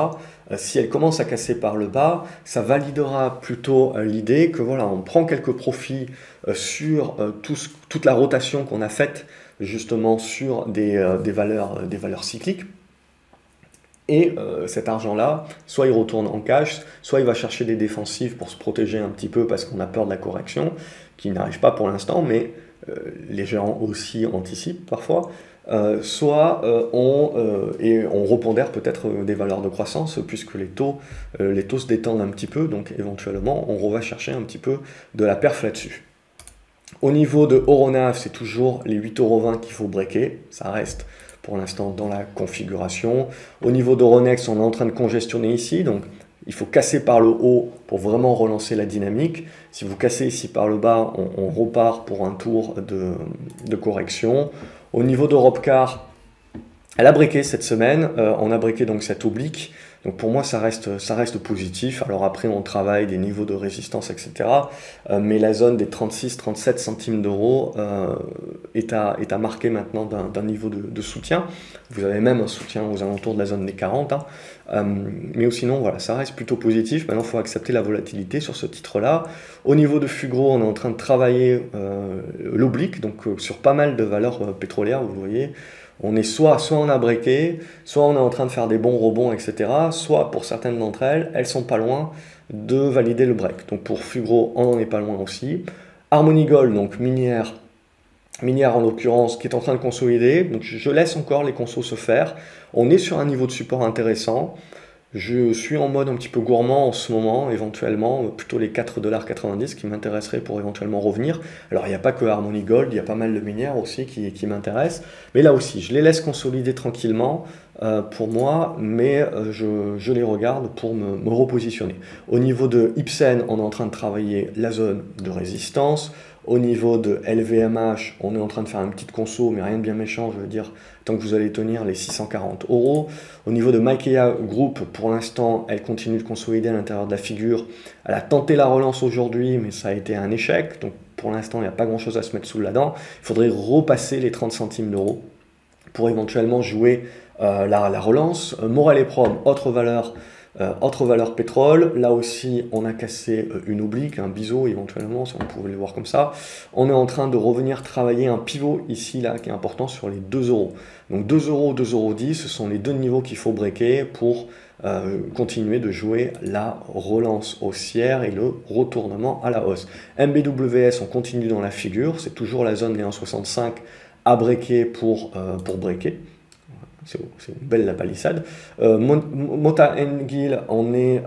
si elles commencent à casser par le bas, ça validera plutôt l'idée que voilà, on prend quelques profits sur toute la rotation qu'on a faite justement sur des valeurs cycliques. Et cet argent-là, soit il retourne en cash, soit il va chercher des défensives pour se protéger un petit peu parce qu'on a peur de la correction, qui n'arrive pas pour l'instant, mais les gérants aussi anticipent parfois. Soit on repondère peut-être des valeurs de croissance, puisque les taux se détendent un petit peu, donc éventuellement on va chercher un petit peu de la perf là-dessus. Au niveau de Euronav, c'est toujours les 8,20 € qu'il faut breaker, ça reste pour l'instant dans la configuration. Au niveau d'Euronext, on est en train de congestionner ici, donc il faut casser par le haut pour vraiment relancer la dynamique. Si vous cassez ici par le bas, on repart pour un tour de correction. Au niveau d'Europecar, elle a breaké cette semaine, on a breaké donc cette oblique. Donc pour moi, ça reste positif. Alors après, on travaille des niveaux de résistance, etc. Mais la zone des 36-37 centimes d'euros est à marquer maintenant d'un niveau de soutien. Vous avez même un soutien aux alentours de la zone des 40. Hein. Mais sinon, voilà, ça reste plutôt positif. Maintenant, il faut accepter la volatilité sur ce titre-là. Au niveau de Fugro, on est en train de travailler l'oblique, donc sur pas mal de valeurs pétrolières, vous voyez. On est soit on a breaké, soit on est en train de faire des bons rebonds, etc. Soit pour certaines d'entre elles, elles sont pas loin de valider le break. Donc pour Fugro, on n'en est pas loin aussi. Harmony Gold, donc minière en l'occurrence, qui est en train de consolider. Donc je laisse encore les consos se faire. On est sur un niveau de support intéressant. Je suis en mode un petit peu gourmand en ce moment, éventuellement, plutôt les 4,90 $ qui m'intéresseraient pour éventuellement revenir. Alors il n'y a pas que Harmony Gold, il y a pas mal de minières aussi qui m'intéressent. Mais là aussi, je les laisse consolider tranquillement pour moi, mais je les regarde pour me repositionner. Au niveau de Ipsen, on est en train de travailler la zone de résistance. Au niveau de LVMH, on est en train de faire une petite conso, mais rien de bien méchant, je veux dire, tant que vous allez tenir les 640 €. Au niveau de Maikea Group, pour l'instant, elle continue de consolider à l'intérieur de la figure. Elle a tenté la relance aujourd'hui, mais ça a été un échec. Donc pour l'instant, il n'y a pas grand-chose à se mettre sous la dent. Il faudrait repasser les 30 centimes d'euros pour éventuellement jouer la relance. Morel et Prom, autre valeur pétrole, là aussi on a cassé une oblique, un biseau éventuellement, si on pouvait le voir comme ça. On est en train de revenir travailler un pivot ici, là, qui est important sur les 2 €. Donc 2 €, 2,10 €, ce sont les deux niveaux qu'il faut breaker pour continuer de jouer la relance haussière et le retournement à la hausse. MBWS, on continue dans la figure, c'est toujours la zone des 1,65 à breaker pour breaker. C'est une belle la palissade. Mota Engil, on est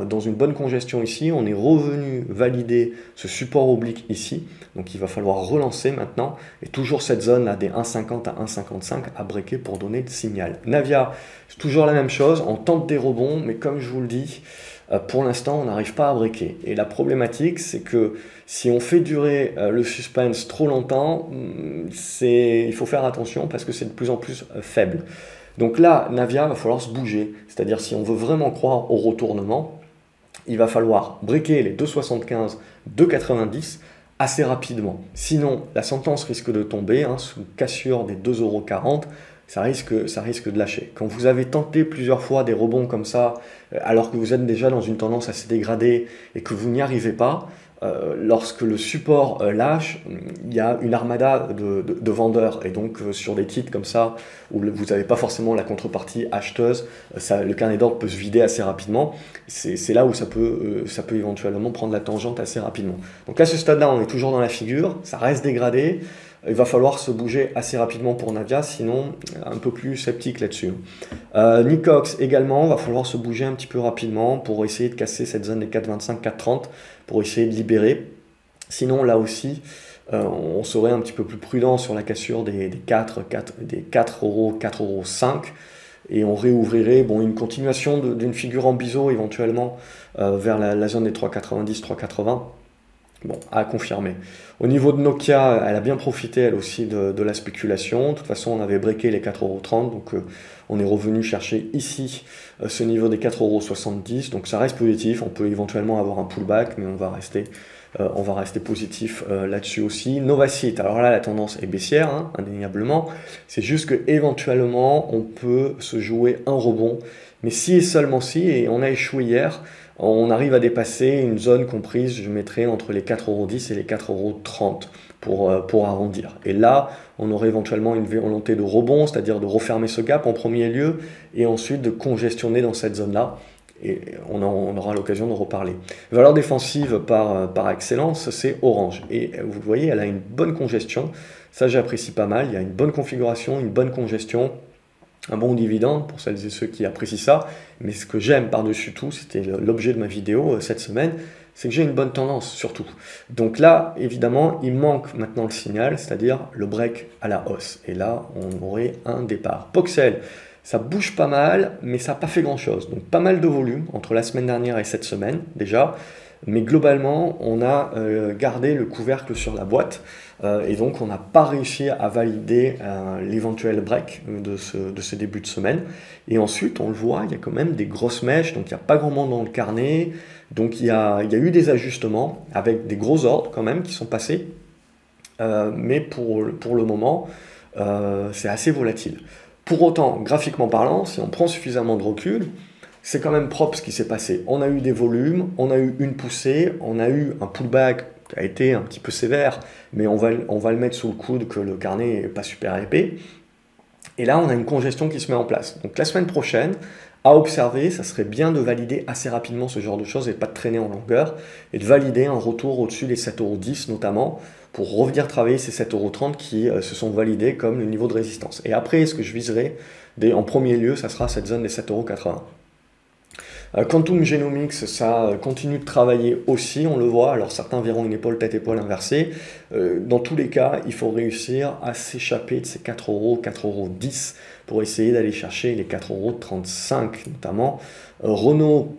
dans une bonne congestion ici. On est revenu valider ce support oblique ici. Donc il va falloir relancer maintenant. Et toujours cette zone là des 1,50 à 1,55 à breaker pour donner le signal. Navia, c'est toujours la même chose. On tente des rebonds, mais comme je vous le dis, pour l'instant, on n'arrive pas à breaker. Et la problématique, c'est que si on fait durer le suspense trop longtemps, il faut faire attention parce que c'est de plus en plus faible. Donc là, Navia, va falloir se bouger. C'est-à-dire, si on veut vraiment croire au retournement, il va falloir breaker les 2,75, 2,90 assez rapidement. Sinon, la sentence risque de tomber sous cassure des 2,40 €. Ça risque de lâcher. Quand vous avez tenté plusieurs fois des rebonds comme ça, alors que vous êtes déjà dans une tendance assez dégradée et que vous n'y arrivez pas, lorsque le support lâche, il y a une armada de vendeurs. Et donc sur des titres comme ça, où vous n'avez pas forcément la contrepartie acheteuse, le carnet d'ordre peut se vider assez rapidement. C'est là où ça peut éventuellement prendre la tangente assez rapidement. Donc à ce stade-là, on est toujours dans la figure, ça reste dégradé. il va falloir se bouger assez rapidement pour Navia, sinon un peu plus sceptique là-dessus. Nicox également, il va falloir se bouger un petit peu rapidement pour essayer de casser cette zone des 4,25, 4,30 pour essayer de libérer. Sinon là aussi, on serait un petit peu plus prudent sur la cassure des 4 euros, 4,5 €. Et on réouvrirait une continuation d'une figure en biseau éventuellement vers la zone des 3,90, 3,80. Bon, à confirmer. Au niveau de Nokia, elle a bien profité elle aussi de la spéculation. De toute façon, on avait breaké les 4,30 €, donc on est revenu chercher ici ce niveau des 4,70 €. Donc ça reste positif, on peut éventuellement avoir un pullback, mais on va rester positif là-dessus aussi. Novacite, alors là la tendance est baissière, hein, indéniablement. C'est juste que éventuellement on peut se jouer un rebond, mais si et seulement si, et on a échoué hier, on arrive à dépasser une zone comprise, je mettrai entre les 4,10 € et les 4,30 € pour arrondir. Et là, on aurait éventuellement une volonté de rebond, c'est-à-dire de refermer ce gap en premier lieu, et ensuite de congestionner dans cette zone-là. Et on aura l'occasion de reparler. Valeur défensive par excellence, c'est Orange. Et vous voyez, elle a une bonne congestion. Ça, j'apprécie pas mal. Il y a une bonne configuration, une bonne congestion, un bon dividende pour celles et ceux qui apprécient ça. Mais ce que j'aime par-dessus tout, c'était l'objet de ma vidéo cette semaine, c'est que j'ai une bonne tendance surtout. Donc là, évidemment, il manque maintenant le signal, c'est-à-dire le break à la hausse. Et là, on aurait un départ. Poxel, ça bouge pas mal, mais ça n'a pas fait grand-chose. Donc pas mal de volume entre la semaine dernière et cette semaine déjà. Mais globalement, on a gardé le couvercle sur la boîte. Et donc, on n'a pas réussi à valider l'éventuel break de ce début de semaine. Et ensuite, on le voit, il y a quand même des grosses mèches. Donc, il n'y a pas grand monde dans le carnet. Donc, il y a eu des ajustements avec des gros ordres quand même qui sont passés. Mais pour le moment, c'est assez volatile. Pour autant, graphiquement parlant, si on prend suffisamment de recul, c'est quand même propre ce qui s'est passé. On a eu des volumes, on a eu une poussée, on a eu un pullback qui a été un petit peu sévère, mais on va le mettre sous le coude que le carnet n'est pas super épais. Et là, on a une congestion qui se met en place. Donc la semaine prochaine, à observer, ça serait bien de valider assez rapidement ce genre de choses et de pas de traîner en longueur, et de valider un retour au-dessus des 7,10 € notamment, pour revenir travailler ces 7,30 € qui se sont validés comme le niveau de résistance. Et après, ce que je viserai en premier lieu, ça sera cette zone des 7,80 €. Quantum Genomics, ça continue de travailler aussi, on le voit. Alors certains verront une épaule, tête-épaule inversée. Dans tous les cas, il faut réussir à s'échapper de ces 4 €, 4,10 € pour essayer d'aller chercher les 4,35 € notamment. Renault,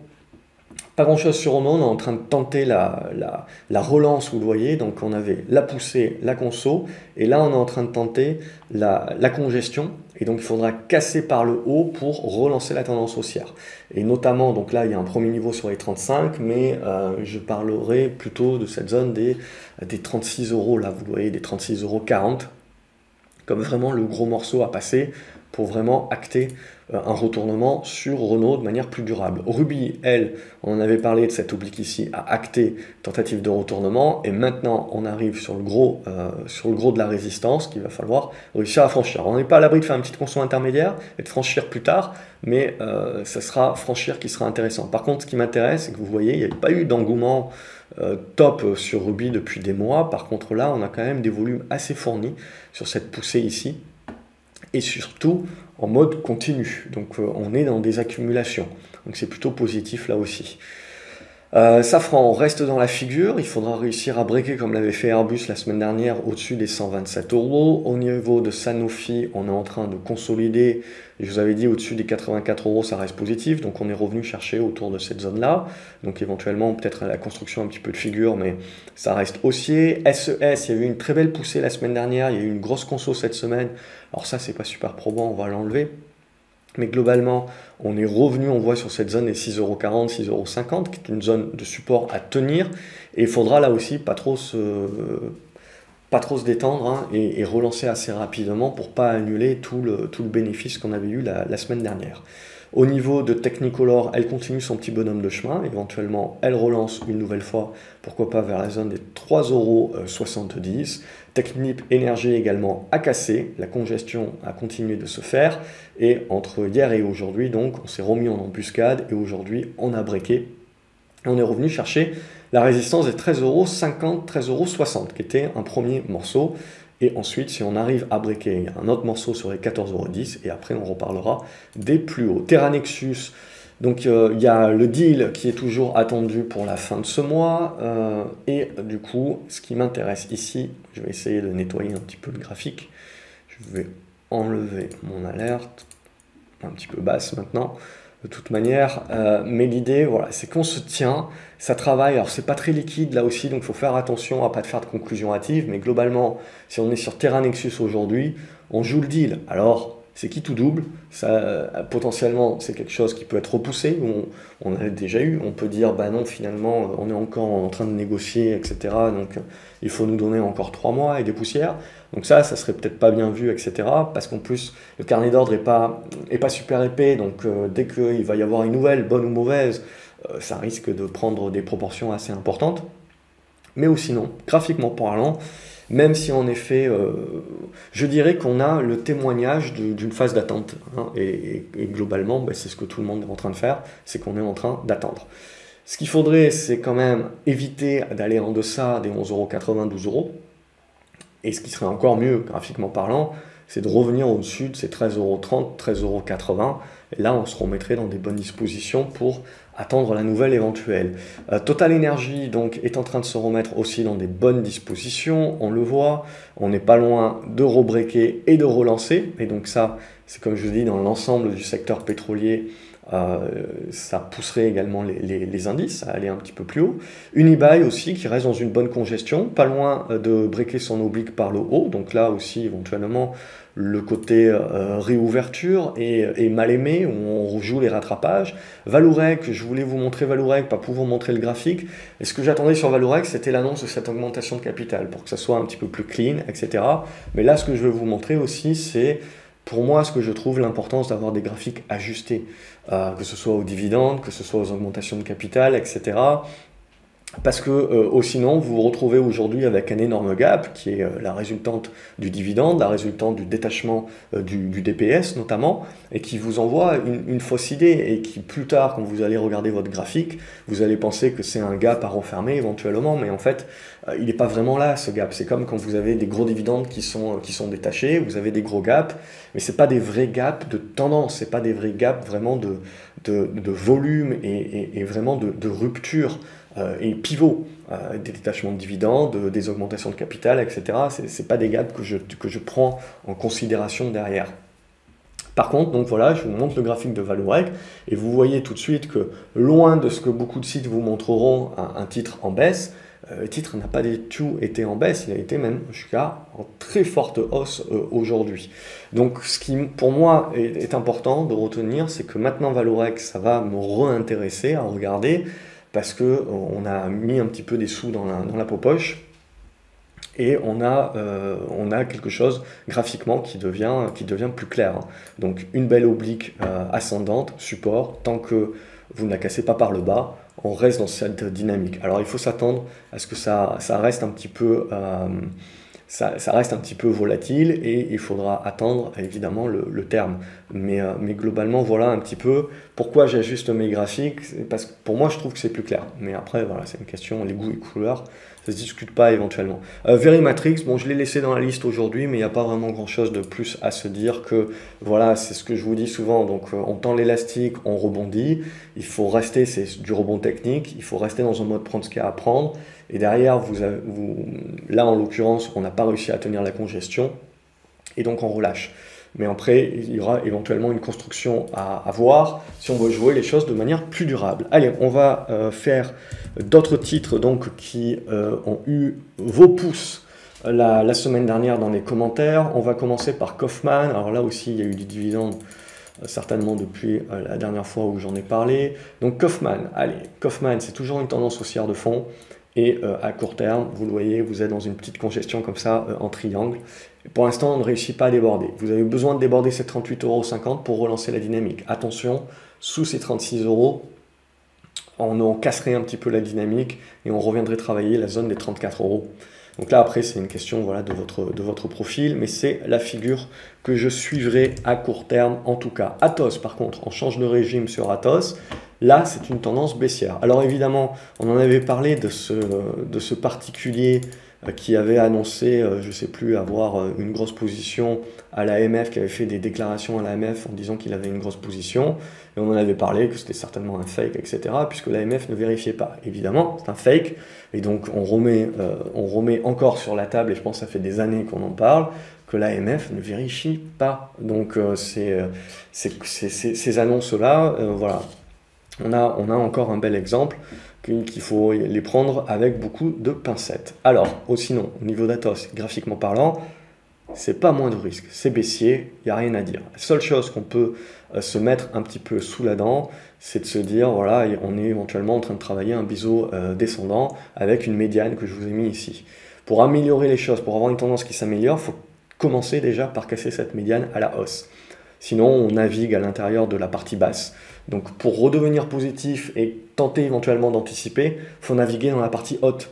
pas grand chose sur Renault, on est en train de tenter la relance, vous le voyez, donc on avait la poussée, la conso, et là on est en train de tenter la congestion, et donc il faudra casser par le haut pour relancer la tendance haussière. Et notamment, donc là il y a un premier niveau sur les 35, mais je parlerai plutôt de cette zone des 36 €, là vous voyez, des 36,40 € comme vraiment le gros morceau à passer pour vraiment acter un retournement sur Renault de manière plus durable. Ruby, elle, on en avait parlé de cet oblique ici, à acter tentative de retournement, et maintenant on arrive sur le gros de la résistance qu'il va falloir réussir à franchir. On n'est pas à l'abri de faire une petite conso intermédiaire et de franchir plus tard, mais ça sera franchir qui sera intéressant. Par contre, ce qui m'intéresse, c'est que vous voyez, il n'y a pas eu d'engouement top sur Ruby depuis des mois. Par contre là, on a quand même des volumes assez fournis sur cette poussée ici, et surtout en mode continu. Donc on est dans des accumulations. Donc c'est plutôt positif là aussi. Safran, on reste dans la figure. Il faudra réussir à breaker comme l'avait fait Airbus la semaine dernière au-dessus des 127 €. Au niveau de Sanofi, on est en train de consolider. Je vous avais dit au-dessus des 84 €, ça reste positif. Donc on est revenu chercher autour de cette zone-là. Donc éventuellement peut-être la construction un petit peu de figure, mais ça reste haussier. SES, il y a eu une très belle poussée la semaine dernière. Il y a eu une grosse conso cette semaine. Alors ça, c'est pas super probant, on va l'enlever. Mais globalement, on est revenu, on voit sur cette zone des 6,40 €, 6,50 €, qui est une zone de support à tenir. Et il faudra là aussi pas trop se détendre, hein, et relancer assez rapidement pour pas annuler tout le bénéfice qu'on avait eu la semaine dernière. Au niveau de Technicolor, elle continue son petit bonhomme de chemin. Éventuellement, elle relance une nouvelle fois, pourquoi pas vers la zone des 3,70 €. Technip Énergie également a cassé, la congestion a continué de se faire, et entre hier et aujourd'hui, donc, on s'est remis en embuscade, et aujourd'hui, on a breaké. On est revenu chercher la résistance des 13,50 €, 13,60 € qui était un premier morceau. Et ensuite, si on arrive à breaker un autre morceau sur les 14,10 €, et après on reparlera des plus hauts. Terra Nexus, donc il y a le deal qui est toujours attendu pour la fin de ce mois, et du coup, ce qui m'intéresse ici, je vais essayer de nettoyer un petit peu le graphique, je vais enlever mon alerte, un petit peu basse maintenant, de toute manière, mais l'idée, voilà, c'est qu'on se tient, ça travaille, alors c'est pas très liquide là aussi, donc il faut faire attention à pas faire de conclusion hâtive, mais globalement, si on est sur Terra Nexus aujourd'hui, on joue le deal. Alors, c'est qui tout double, ça, potentiellement, c'est quelque chose qui peut être repoussé, on a déjà eu, on peut dire, bah non, finalement, on est encore en train de négocier, etc., donc il faut nous donner encore 3 mois et des poussières. Donc ça serait peut-être pas bien vu, etc. Parce qu'en plus, le carnet d'ordre est pas super épais, donc dès qu'il va y avoir une nouvelle, bonne ou mauvaise, ça risque de prendre des proportions assez importantes. Mais ou sinon, graphiquement parlant, même si en effet, je dirais qu'on a le témoignage d'une phase d'attente, hein, et globalement, bah, c'est ce que tout le monde est en train de faire, c'est qu'on est en train d'attendre. Ce qu'il faudrait, c'est quand même éviter d'aller en deçà des 11,80 €, 12 €. Et ce qui serait encore mieux, graphiquement parlant, c'est de revenir au-dessus de ces 13,30 €, 13,80 €. Et là, on se remettrait dans des bonnes dispositions pour attendre la nouvelle éventuelle. Total Energy donc, est en train de se remettre aussi dans des bonnes dispositions. On le voit, on n'est pas loin de rebreaker et de relancer. Et donc ça, c'est comme je vous dis, dans l'ensemble du secteur pétrolier, ça pousserait également les indices à aller un petit peu plus haut. Unibail aussi qui reste dans une bonne congestion, pas loin de breaker son oblique par le haut, donc là aussi éventuellement le côté réouverture est mal aimé, où on joue les rattrapages. Valourec, je voulais vous montrer Valourec, pas pour vous montrer le graphique, et ce que j'attendais sur Valourec, c'était l'annonce de cette augmentation de capital, pour que ça soit un petit peu plus clean, etc. Mais là, ce que je veux vous montrer aussi, c'est pour moi, ce que je trouve l'importance d'avoir des graphiques ajustés, que ce soit aux dividendes, que ce soit aux augmentations de capital, etc. Parce que sinon, vous vous retrouvez aujourd'hui avec un énorme gap qui est la résultante du dividende, la résultante du détachement du DPS notamment, et qui vous envoie une fausse idée, et qui plus tard, quand vous allez regarder votre graphique, vous allez penser que c'est un gap à refermer éventuellement, mais en fait, il n'est pas vraiment là ce gap. C'est comme quand vous avez des gros dividendes qui sont détachés, vous avez des gros gaps, mais ce n'est pas des vrais gaps de tendance, ce n'est pas des vrais gaps vraiment de volume et vraiment de rupture. Et pivot, des détachements de dividendes, des augmentations de capital, etc. Ce n'est pas des gaps que je prends en considération derrière. Par contre, donc voilà, je vous montre le graphique de Valourec, et vous voyez tout de suite que, loin de ce que beaucoup de sites vous montreront, un titre en baisse, le titre n'a pas du tout été en baisse, il a été même jusqu'à en très forte hausse aujourd'hui. Donc ce qui pour moi est important de retenir, c'est que maintenant Valourec, ça va me réintéresser à regarder, parce qu'on a mis un petit peu des sous dans la poche, et on a quelque chose graphiquement qui devient plus clair. Donc une belle oblique ascendante, support, tant que vous ne la cassez pas par le bas, on reste dans cette dynamique. Alors il faut s'attendre à ce que ça reste un petit peu... Ça reste un petit peu volatile, et il faudra attendre évidemment le terme. Mais globalement, voilà un petit peu pourquoi j'ajuste mes graphiques, parce que pour moi je trouve que c'est plus clair. Mais après, voilà, c'est une question, les goûts et couleurs, ça ne se discute pas éventuellement. Verimatrix, bon, je l'ai laissé dans la liste aujourd'hui, mais il n'y a pas vraiment grand chose de plus à se dire que, voilà, c'est ce que je vous dis souvent, donc on tend l'élastique, on rebondit, il faut rester, c'est du rebond technique, il faut rester dans un mode prendre ce qu'il y a à prendre. Et derrière, là en l'occurrence, on n'a pas réussi à tenir la congestion, et donc on relâche. Mais après, il y aura éventuellement une construction à voir si on veut jouer les choses de manière plus durable. Allez, on va faire d'autres titres donc, qui ont eu vos pouces la semaine dernière dans les commentaires. On va commencer par Kaufmann. Alors là aussi, il y a eu des dividendes certainement depuis la dernière fois où j'en ai parlé. Donc Kaufmann, allez, Kaufmann, c'est toujours une tendance haussière de fond. Et à court terme, vous le voyez, vous êtes dans une petite congestion comme ça en triangle. Et pour l'instant, on ne réussit pas à déborder. Vous avez besoin de déborder ces 38,50 € pour relancer la dynamique. Attention, sous ces 36 €, on casserait un petit peu la dynamique et on reviendrait travailler la zone des 34 €. Donc là, après, c'est une question voilà, de votre profil, mais c'est la figure que je suivrai à court terme en tout cas. Atos, par contre, on change de régime sur Atos. Là, c'est une tendance baissière. Alors évidemment, on en avait parlé de ce particulier qui avait annoncé, je ne sais plus, avoir une grosse position à l'AMF, qui avait fait des déclarations à l'AMF en disant qu'il avait une grosse position, et on en avait parlé, que c'était certainement un fake, etc., puisque l'AMF ne vérifiait pas. Évidemment, c'est un fake, et donc on remet encore sur la table, et je pense que ça fait des années qu'on en parle, que l'AMF ne vérifie pas. Donc ces annonces-là, voilà, on a encore un bel exemple qu'il faut les prendre avec beaucoup de pincettes. Alors, sinon, au niveau d'Atos, graphiquement parlant, c'est pas moins de risque, c'est baissier, il n'y a rien à dire. La seule chose qu'on peut se mettre un petit peu sous la dent, c'est de se dire, voilà, on est éventuellement en train de travailler un biseau descendant avec une médiane que je vous ai mis ici. Pour améliorer les choses, pour avoir une tendance qui s'améliore, il faut commencer déjà par casser cette médiane à la hausse. Sinon, on navigue à l'intérieur de la partie basse. Donc pour redevenir positif et tenter éventuellement d'anticiper, il faut naviguer dans la partie haute.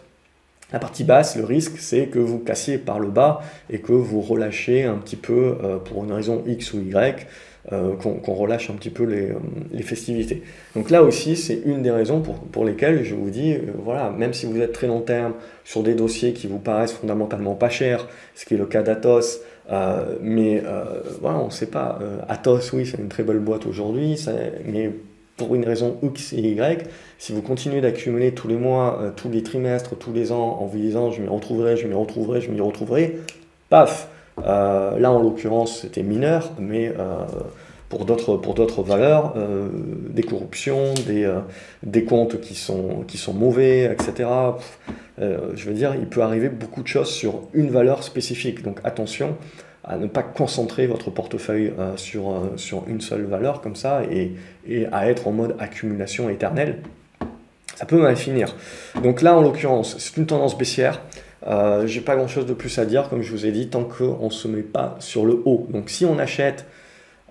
La partie basse, le risque, c'est que vous cassiez par le bas et que vous relâchez un petit peu, pour une raison X ou Y, qu'on relâche un petit peu les festivités. Donc là aussi, c'est une des raisons pour lesquelles je vous dis, voilà, même si vous êtes très long terme sur des dossiers qui vous paraissent fondamentalement pas chers, ce qui est le cas d'Atos, mais voilà, on ne sait pas. Atos, oui, c'est une très belle boîte aujourd'hui, mais pour une raison X et Y, si vous continuez d'accumuler tous les mois, tous les trimestres, tous les ans, en vous disant je m'y retrouverai, je m'y retrouverai, je m'y retrouverai, paf, là en l'occurrence c'était mineur, mais pour d'autres valeurs, des corruptions, des comptes qui sont mauvais, etc. Je veux dire, il peut arriver beaucoup de choses sur une valeur spécifique, donc attention à ne pas concentrer votre portefeuille sur une seule valeur comme ça et à être en mode accumulation éternelle. Ça peut mal finir. Donc là, en l'occurrence, c'est une tendance baissière. J'ai pas grand chose de plus à dire, comme je vous ai dit, tant qu'on ne se met pas sur le haut. Donc si on achète,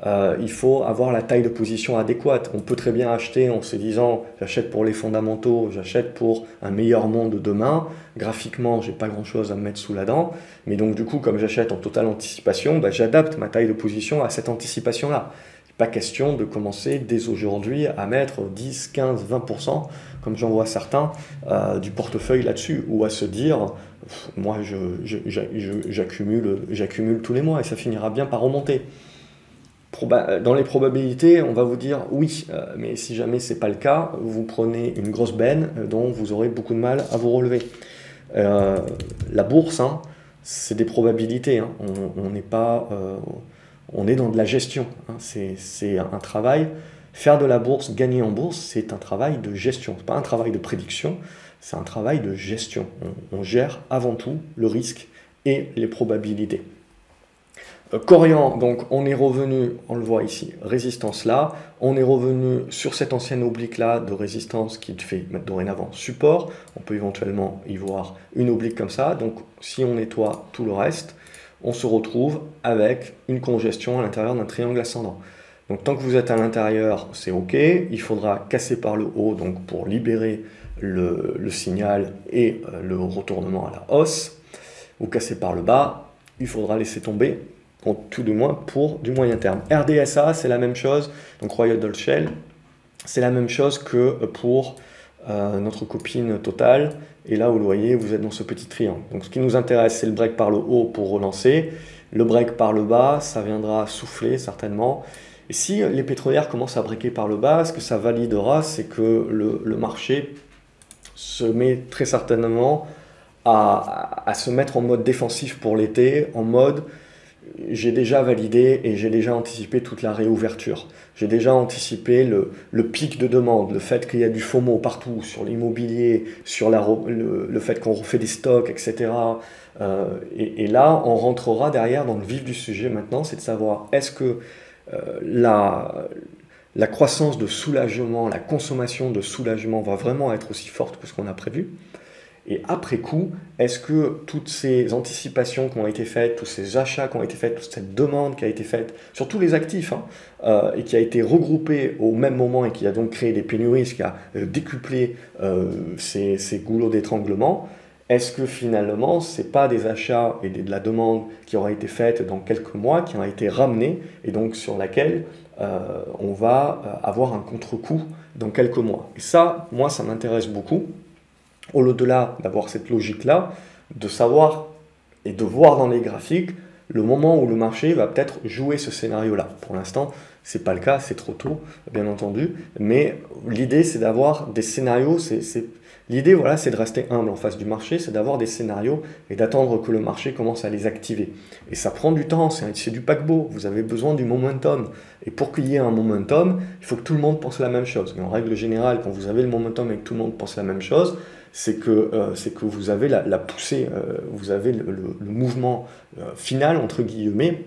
il faut avoir la taille de position adéquate. On peut très bien acheter en se disant j'achète pour les fondamentaux, j'achète pour un meilleur monde demain. Graphiquement, j'ai pas grand chose à me mettre sous la dent, mais donc du coup, comme j'achète en totale anticipation, bah, j'adapte ma taille de position à cette anticipation-là. Pas question de commencer dès aujourd'hui à mettre 10, 15, 20%, comme j'en vois certains, du portefeuille là-dessus, ou à se dire moi j'accumule tous les mois et ça finira bien par remonter. Dans les probabilités, on va vous dire oui, mais si jamais ce n'est pas le cas, vous prenez une grosse benne dont vous aurez beaucoup de mal à vous relever. La bourse, hein, c'est des probabilités, hein. On est dans de la gestion, hein. C'est un travail. Faire de la bourse, gagner en bourse, c'est un travail de gestion. Ce n'est pas un travail de prédiction, c'est un travail de gestion. On gère avant tout le risque et les probabilités. Corian, donc on est revenu, on le voit ici, résistance là, on est revenu sur cette ancienne oblique là de résistance qui fait dorénavant support, on peut éventuellement y voir une oblique comme ça, donc si on nettoie tout le reste, on se retrouve avec une congestion à l'intérieur d'un triangle ascendant. Donc tant que vous êtes à l'intérieur, c'est ok, il faudra casser par le haut donc pour libérer le signal et le retournement à la hausse, ou casser par le bas, il faudra laisser tomber, tout du moins pour du moyen terme. RDSA, c'est la même chose, donc Royal Dutch Shell, c'est la même chose que pour notre copine Total, et là vous le voyez, vous êtes dans ce petit triangle. Donc ce qui nous intéresse, c'est le break par le haut pour relancer, le break par le bas, ça viendra souffler certainement, et si les pétrolières commencent à breaker par le bas, ce que ça validera, c'est que le marché se met très certainement à se mettre en mode défensif pour l'été, en mode j'ai déjà validé et j'ai déjà anticipé toute la réouverture. J'ai déjà anticipé le pic de demande, le fait qu'il y a du FOMO partout, sur l'immobilier, sur le fait qu'on refait des stocks, etc. Et là, on rentrera derrière dans le vif du sujet maintenant, c'est de savoir est-ce que la croissance de soulagement, la consommation de soulagement va vraiment être aussi forte que ce qu'on a prévu. Et après coup, est-ce que toutes ces anticipations qui ont été faites, tous ces achats qui ont été faits, toute cette demande qui a été faite sur tous les actifs, hein, et qui a été regroupée au même moment et qui a donc créé des pénuries, ce qui a décuplé ces goulots d'étranglement, est-ce que finalement, ce n'est pas des achats et de la demande qui aura été faite dans quelques mois, qui ont été ramenés, et donc sur laquelle on va avoir un contre-coup dans quelques mois. Et ça, moi, ça m'intéresse beaucoup. Au-delà d'avoir cette logique-là, de savoir et de voir dans les graphiques le moment où le marché va peut-être jouer ce scénario-là. Pour l'instant, ce n'est pas le cas, c'est trop tôt, bien entendu, mais l'idée, c'est d'avoir des scénarios, l'idée, voilà, c'est de rester humble en face du marché, c'est d'avoir des scénarios et d'attendre que le marché commence à les activer. Et ça prend du temps, c'est du paquebot, vous avez besoin du momentum. Et pour qu'il y ait un momentum, il faut que tout le monde pense la même chose. Et en règle générale, quand vous avez le momentum et que tout le monde pense la même chose, c'est que vous avez la poussée, vous avez le mouvement final, entre guillemets,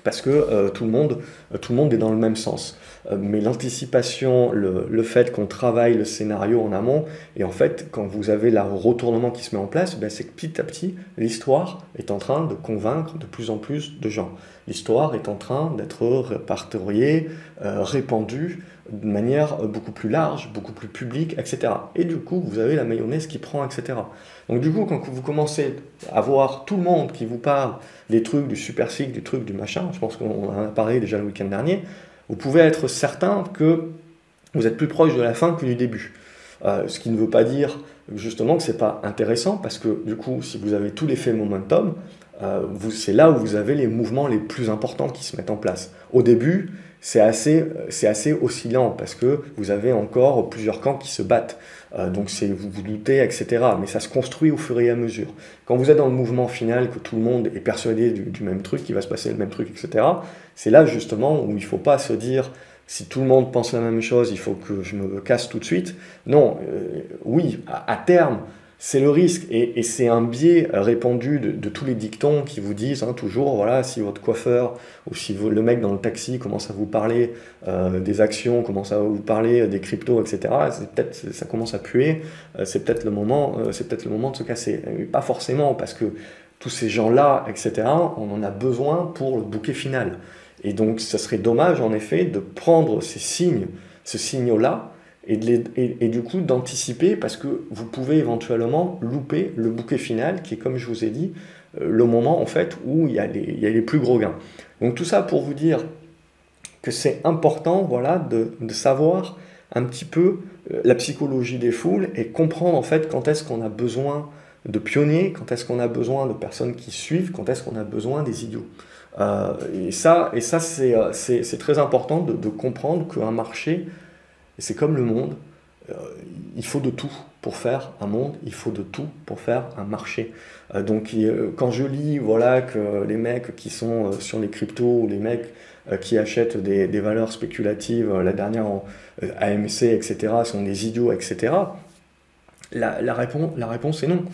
parce que tout le monde est dans le même sens. Mais l'anticipation, le fait qu'on travaille le scénario en amont, et en fait, quand vous avez le retournement qui se met en place, ben, c'est que petit à petit, l'histoire est en train de convaincre de plus en plus de gens. L'histoire est en train d'être répertoriée, répandue de manière beaucoup plus large, beaucoup plus publique, etc. Et du coup, vous avez la mayonnaise qui prend, etc. Donc du coup, quand vous commencez à voir tout le monde qui vous parle des trucs, du super cycle, du truc, du machin, je pense qu'on en a parlé déjà le week-end dernier, vous pouvez être certain que vous êtes plus proche de la fin que du début. Ce qui ne veut pas dire justement que ce n'est pas intéressant, parce que du coup, si vous avez tout l'effet momentum, c'est là où vous avez les mouvements les plus importants qui se mettent en place. Au début, c'est assez oscillant, parce que vous avez encore plusieurs camps qui se battent. Donc vous vous doutez, etc. Mais ça se construit au fur et à mesure. Quand vous êtes dans le mouvement final, que tout le monde est persuadé du même truc, qu'il va se passer le même truc, etc., c'est là justement où il ne faut pas se dire, si tout le monde pense la même chose, il faut que je me casse tout de suite. Non, oui, à terme, c'est le risque, et c'est un biais répandu de tous les dictons qui vous disent toujours, voilà, si votre coiffeur ou si le mec dans le taxi commence à vous parler des actions, commence à vous parler des cryptos, etc., ça commence à puer, c'est peut-être le moment de se casser. Mais pas forcément, parce que tous ces gens-là, etc., on en a besoin pour le bouquet final. Et donc, ça serait dommage, en effet, de prendre ces signaux-là, et du coup d'anticiper, parce que vous pouvez éventuellement louper le bouquet final, qui est, comme je vous ai dit, le moment en fait où il y a les plus gros gains. Donc tout ça pour vous dire que c'est important, voilà, de savoir un petit peu la psychologie des foules, et comprendre en fait quand est-ce qu'on a besoin de pionniers, quand est-ce qu'on a besoin de personnes qui suivent, quand est-ce qu'on a besoin des idiots. Et ça c'est très important de comprendre qu'un marché, et c'est comme le monde, il faut de tout pour faire un monde, il faut de tout pour faire un marché. Donc quand je lis, voilà, que les mecs qui sont sur les cryptos, ou les mecs qui achètent des valeurs spéculatives, la dernière en AMC, etc., sont des idiots, etc., la réponse est non.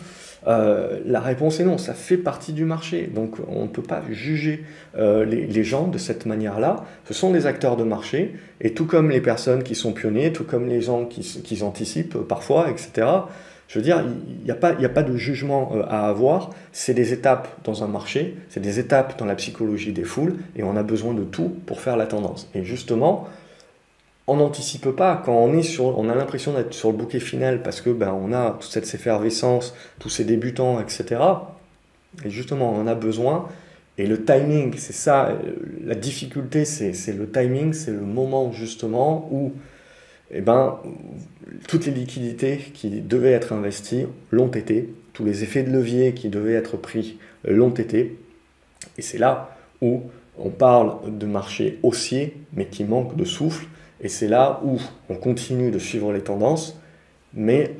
La réponse est non, ça fait partie du marché, donc on ne peut pas juger les gens de cette manière-là. Ce sont des acteurs de marché, et tout comme les personnes qui sont pionniers, tout comme les gens qui anticipent parfois, etc., je veux dire, il n'y a pas de jugement à avoir, c'est des étapes dans un marché, c'est des étapes dans la psychologie des foules, et on a besoin de tout pour faire la tendance. Et justement, on n'anticipe pas quand on a l'impression d'être sur le bouquet final, parce que on a toute cette effervescence, tous ces débutants, etc. Et justement, on en a besoin. Et le timing, c'est ça, la difficulté, c'est le timing, c'est le moment justement où toutes les liquidités qui devaient être investies l'ont été, tous les effets de levier qui devaient être pris l'ont été. Et c'est là où on parle de marché haussier, mais qui manque de souffle. Et c'est là où on continue de suivre les tendances, mais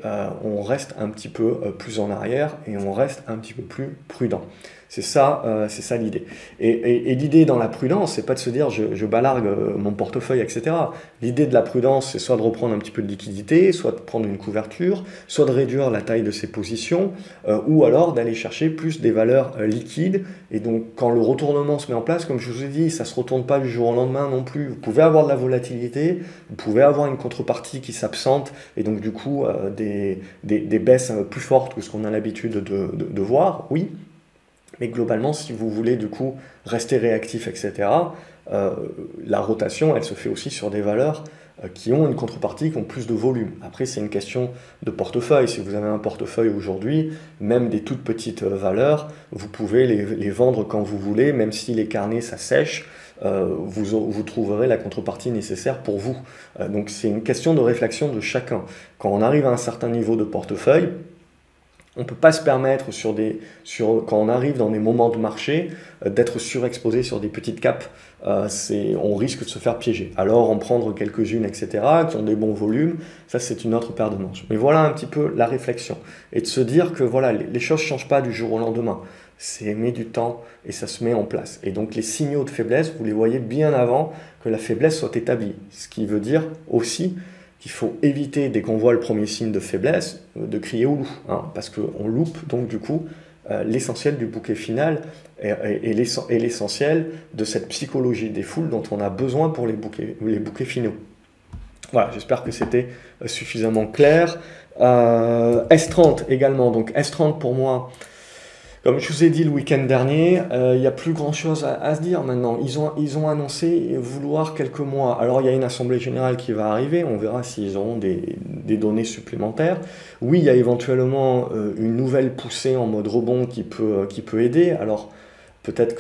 on reste un petit peu plus en arrière, et on reste un petit peu plus prudent. C'est ça l'idée. Et l'idée dans la prudence, c'est pas de se dire je balargue mon portefeuille, etc. L'idée de la prudence, c'est soit de reprendre un petit peu de liquidité, soit de prendre une couverture, soit de réduire la taille de ses positions, ou alors d'aller chercher plus des valeurs liquides. Et donc quand le retournement se met en place, comme je vous ai dit, ça ne se retourne pas du jour au lendemain non plus. Vous pouvez avoir de la volatilité, vous pouvez avoir une contrepartie qui s'absente, et donc du coup des baisses plus fortes que ce qu'on a l'habitude de voir, oui. Mais globalement, si vous voulez du coup rester réactif, etc., la rotation, elle se fait aussi sur des valeurs qui ont une contrepartie, qui ont plus de volume. Après, c'est une question de portefeuille. Si vous avez un portefeuille aujourd'hui, même des toutes petites valeurs, vous pouvez les vendre quand vous voulez, même si les carnets, ça sèche, vous trouverez la contrepartie nécessaire pour vous. Donc c'est une question de réflexion de chacun. Quand on arrive à un certain niveau de portefeuille, On ne peut pas se permettre, quand on arrive dans des moments de marché, d'être surexposé sur des petites capes. On risque de se faire piéger. Alors en prendre quelques-unes, etc., qui ont des bons volumes, ça c'est une autre paire de manches. Mais voilà un petit peu la réflexion. Et de se dire que voilà, les choses ne changent pas du jour au lendemain. C'est met du temps et ça se met en place. Et donc les signaux de faiblesse, vous les voyez bien avant que la faiblesse soit établie. Ce qui veut dire aussi qu'il faut éviter, dès qu'on voit le premier signe de faiblesse, de crier au loup, hein, parce qu'on loupe donc du coup l'essentiel du bouquet final et l'essentiel de cette psychologie des foules dont on a besoin pour les bouquets finaux. Voilà, j'espère que c'était suffisamment clair. S30 également, donc S30 pour moi, comme je vous ai dit le week-end dernier, il n'y a plus grand-chose à se dire maintenant. Ils ont annoncé vouloir quelques mois. Alors il y a une assemblée générale qui va arriver, on verra s'ils auront des données supplémentaires. Oui, il y a éventuellement une nouvelle poussée en mode rebond qui peut aider. Alors peut-être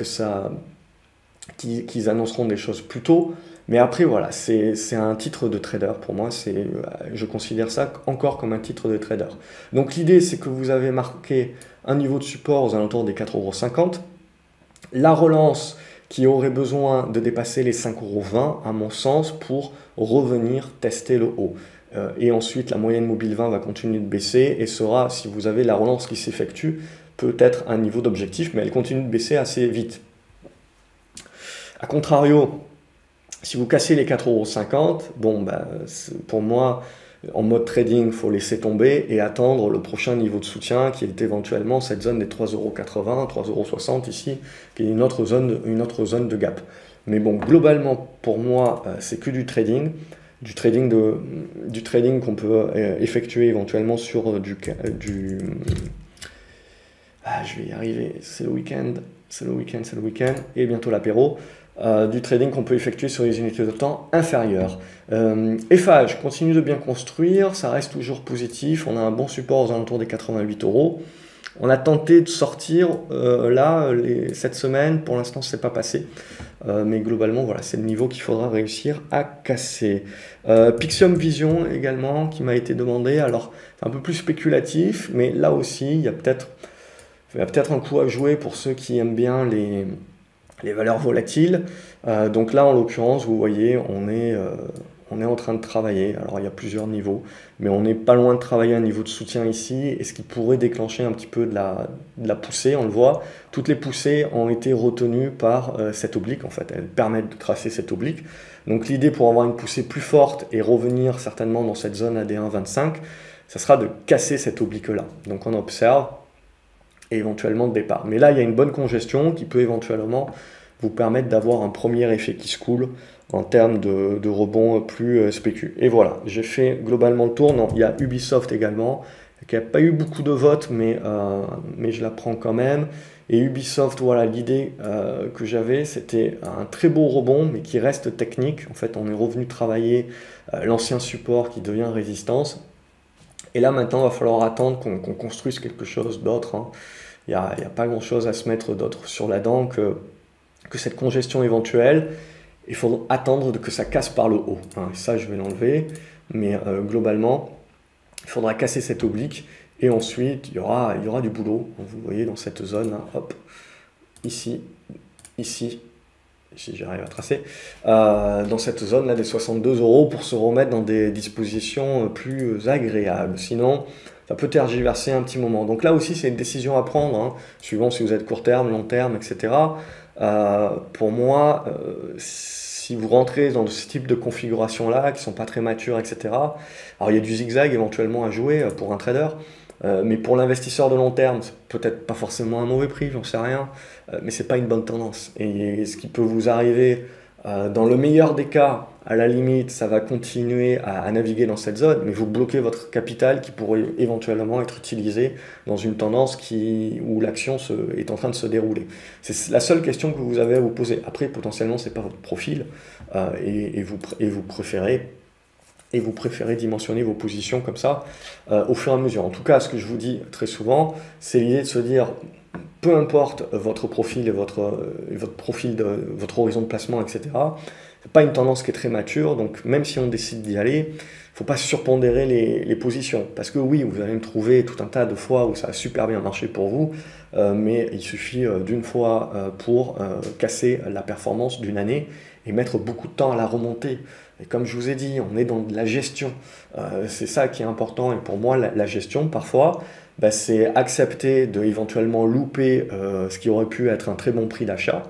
qu'ils annonceront des choses plus tôt. Mais après, voilà, c'est un titre de trader. Pour moi, je considère ça encore comme un titre de trader. Donc l'idée, c'est que vous avez marqué un niveau de support aux alentours des 4,50 €. La relance qui aurait besoin de dépasser les 5,20 € à mon sens pour revenir tester le haut. Et ensuite, la moyenne mobile 20 va continuer de baisser et sera, si vous avez la relance qui s'effectue, peut-être un niveau d'objectif, mais elle continue de baisser assez vite. A contrario, si vous cassez les 4,50 €, bon, pour moi, en mode trading, il faut laisser tomber et attendre le prochain niveau de soutien qui est éventuellement cette zone des 3,80 €, 3,60 € ici, qui est une autre zone de gap. Mais bon, globalement, pour moi, c'est que du trading qu'on peut effectuer éventuellement sur je vais y arriver, c'est le week-end, et bientôt l'apéro. Du trading qu'on peut effectuer sur les unités de temps inférieures. FH continue de bien construire, ça reste toujours positif, on a un bon support aux alentours des 88 €. On a tenté de sortir cette semaine, pour l'instant c'est pas passé, mais globalement voilà, c'est le niveau qu'il faudra réussir à casser. Pixium Vision également qui m'a été demandé, alors c'est un peu plus spéculatif, mais là aussi il y a peut-être un coup à jouer pour ceux qui aiment bien les valeurs volatiles. Donc là, en l'occurrence, vous voyez, on est en train de travailler. Alors, il y a plusieurs niveaux, mais on n'est pas loin de travailler un niveau de soutien ici, et ce qui pourrait déclencher un petit peu de la poussée, on le voit. Toutes les poussées ont été retenues par cette oblique, en fait. Elles permettent de tracer cette oblique. Donc, l'idée pour avoir une poussée plus forte et revenir certainement dans cette zone AD1 25, ça sera de casser cette oblique-là. Donc, on observe et éventuellement de départ. Mais là, il y a une bonne congestion qui peut éventuellement vous permettre d'avoir un premier effet qui se coule en termes de rebond plus spécu. Et voilà, j'ai fait globalement le tour. Non, il y a Ubisoft également, qui n'a pas eu beaucoup de votes, mais je la prends quand même. Et Ubisoft, voilà, l'idée que j'avais, c'était un très beau rebond, mais qui reste technique. En fait, on est revenu travailler l'ancien support qui devient résistance. Et là, maintenant, il va falloir attendre qu'on construise quelque chose d'autre, hein. Il n'y a pas grand-chose à se mettre d'autre sur la dent que cette congestion éventuelle. Il faut attendre que ça casse par le haut, hein. Et ça, je vais l'enlever. Mais globalement, il faudra casser cette oblique. Et ensuite, il y aura du boulot. Vous voyez, dans cette zone, là, hop, ici, si j'arrive à tracer, dans cette zone-là des 62 € pour se remettre dans des dispositions plus agréables. Sinon, ça peut tergiverser un petit moment. Donc là aussi, c'est une décision à prendre, hein, suivant si vous êtes court terme, long terme, etc. Pour moi, si vous rentrez dans ce type de configuration-là, qui ne sont pas très matures, etc., alors il y a du zigzag éventuellement à jouer pour un trader, mais pour l'investisseur de long terme, c'est peut-être pas forcément un mauvais prix, j'en sais rien, mais c'est pas une bonne tendance. Et ce qui peut vous arriver, dans le meilleur des cas, à la limite, ça va continuer à naviguer dans cette zone, mais vous bloquez votre capital qui pourrait éventuellement être utilisé dans une tendance où l'action est en train de se dérouler. C'est la seule question que vous avez à vous poser. Après, potentiellement, c'est pas votre profil, et vous préférez dimensionner vos positions comme ça au fur et à mesure. En tout cas, ce que je vous dis très souvent, c'est l'idée de se dire, peu importe votre profil et votre profil votre horizon de placement, etc. C'est pas une tendance qui est très mature, donc même si on décide d'y aller, il ne faut pas surpondérer les positions. Parce que oui, vous allez me trouver tout un tas de fois où ça a super bien marché pour vous, mais il suffit d'une fois pour casser la performance d'une année et mettre beaucoup de temps à la remonter. Et comme je vous ai dit, on est dans de la gestion. C'est ça qui est important. Et pour moi, la gestion, parfois, bah, c'est accepter de éventuellement louper ce qui aurait pu être un très bon prix d'achat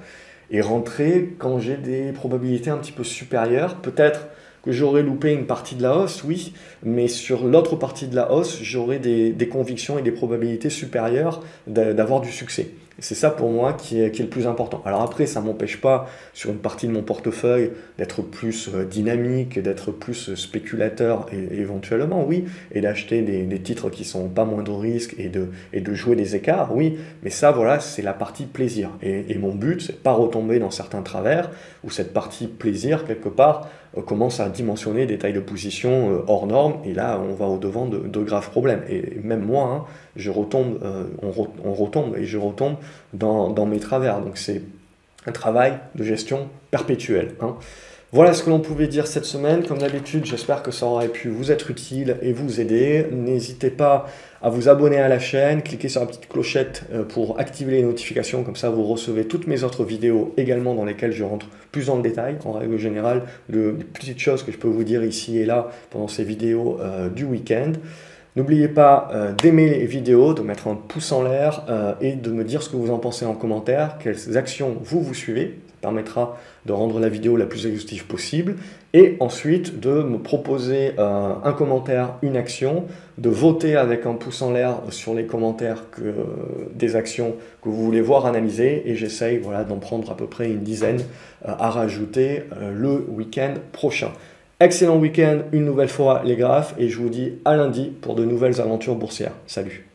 et rentrer quand j'ai des probabilités un petit peu supérieures. Peut-être que j'aurais loupé une partie de la hausse, oui, mais sur l'autre partie de la hausse, j'aurais des convictions et des probabilités supérieures d'avoir du succès. C'est ça pour moi qui est le plus important. Alors après, ça ne m'empêche pas, sur une partie de mon portefeuille, d'être plus dynamique, d'être plus spéculateur éventuellement, oui, et d'acheter des titres qui ne sont pas moins de risque et de jouer des écarts, oui, mais ça, voilà, c'est la partie plaisir. Et mon but, c'est de pas retomber dans certains travers où cette partie plaisir, quelque part, commence à dimensionner des tailles de position hors normes, et là, on va au-devant de graves problèmes. Et même moi, hein, je retombe, on retombe et je retombe dans mes travers. Donc c'est un travail de gestion perpétuelle, hein. Voilà ce que l'on pouvait dire cette semaine. Comme d'habitude, j'espère que ça aurait pu vous être utile et vous aider. N'hésitez pas à vous abonner à la chaîne, cliquez sur la petite clochette pour activer les notifications, comme ça vous recevez toutes mes autres vidéos également dans lesquelles je rentre plus dans le détail, en règle générale, des petites choses que je peux vous dire ici et là pendant ces vidéos du week-end. N'oubliez pas d'aimer les vidéos, de mettre un pouce en l'air et de me dire ce que vous en pensez en commentaire, quelles actions vous suivez. Ça permettra de rendre la vidéo la plus exhaustive possible. Et ensuite de me proposer un commentaire, une action, de voter avec un pouce en l'air sur les commentaires des actions que vous voulez voir analysées. Et j'essaye voilà, d'en prendre à peu près une dizaine à rajouter le week-end prochain. Excellent week-end une nouvelle fois les graphes et je vous dis à lundi pour de nouvelles aventures boursières. Salut!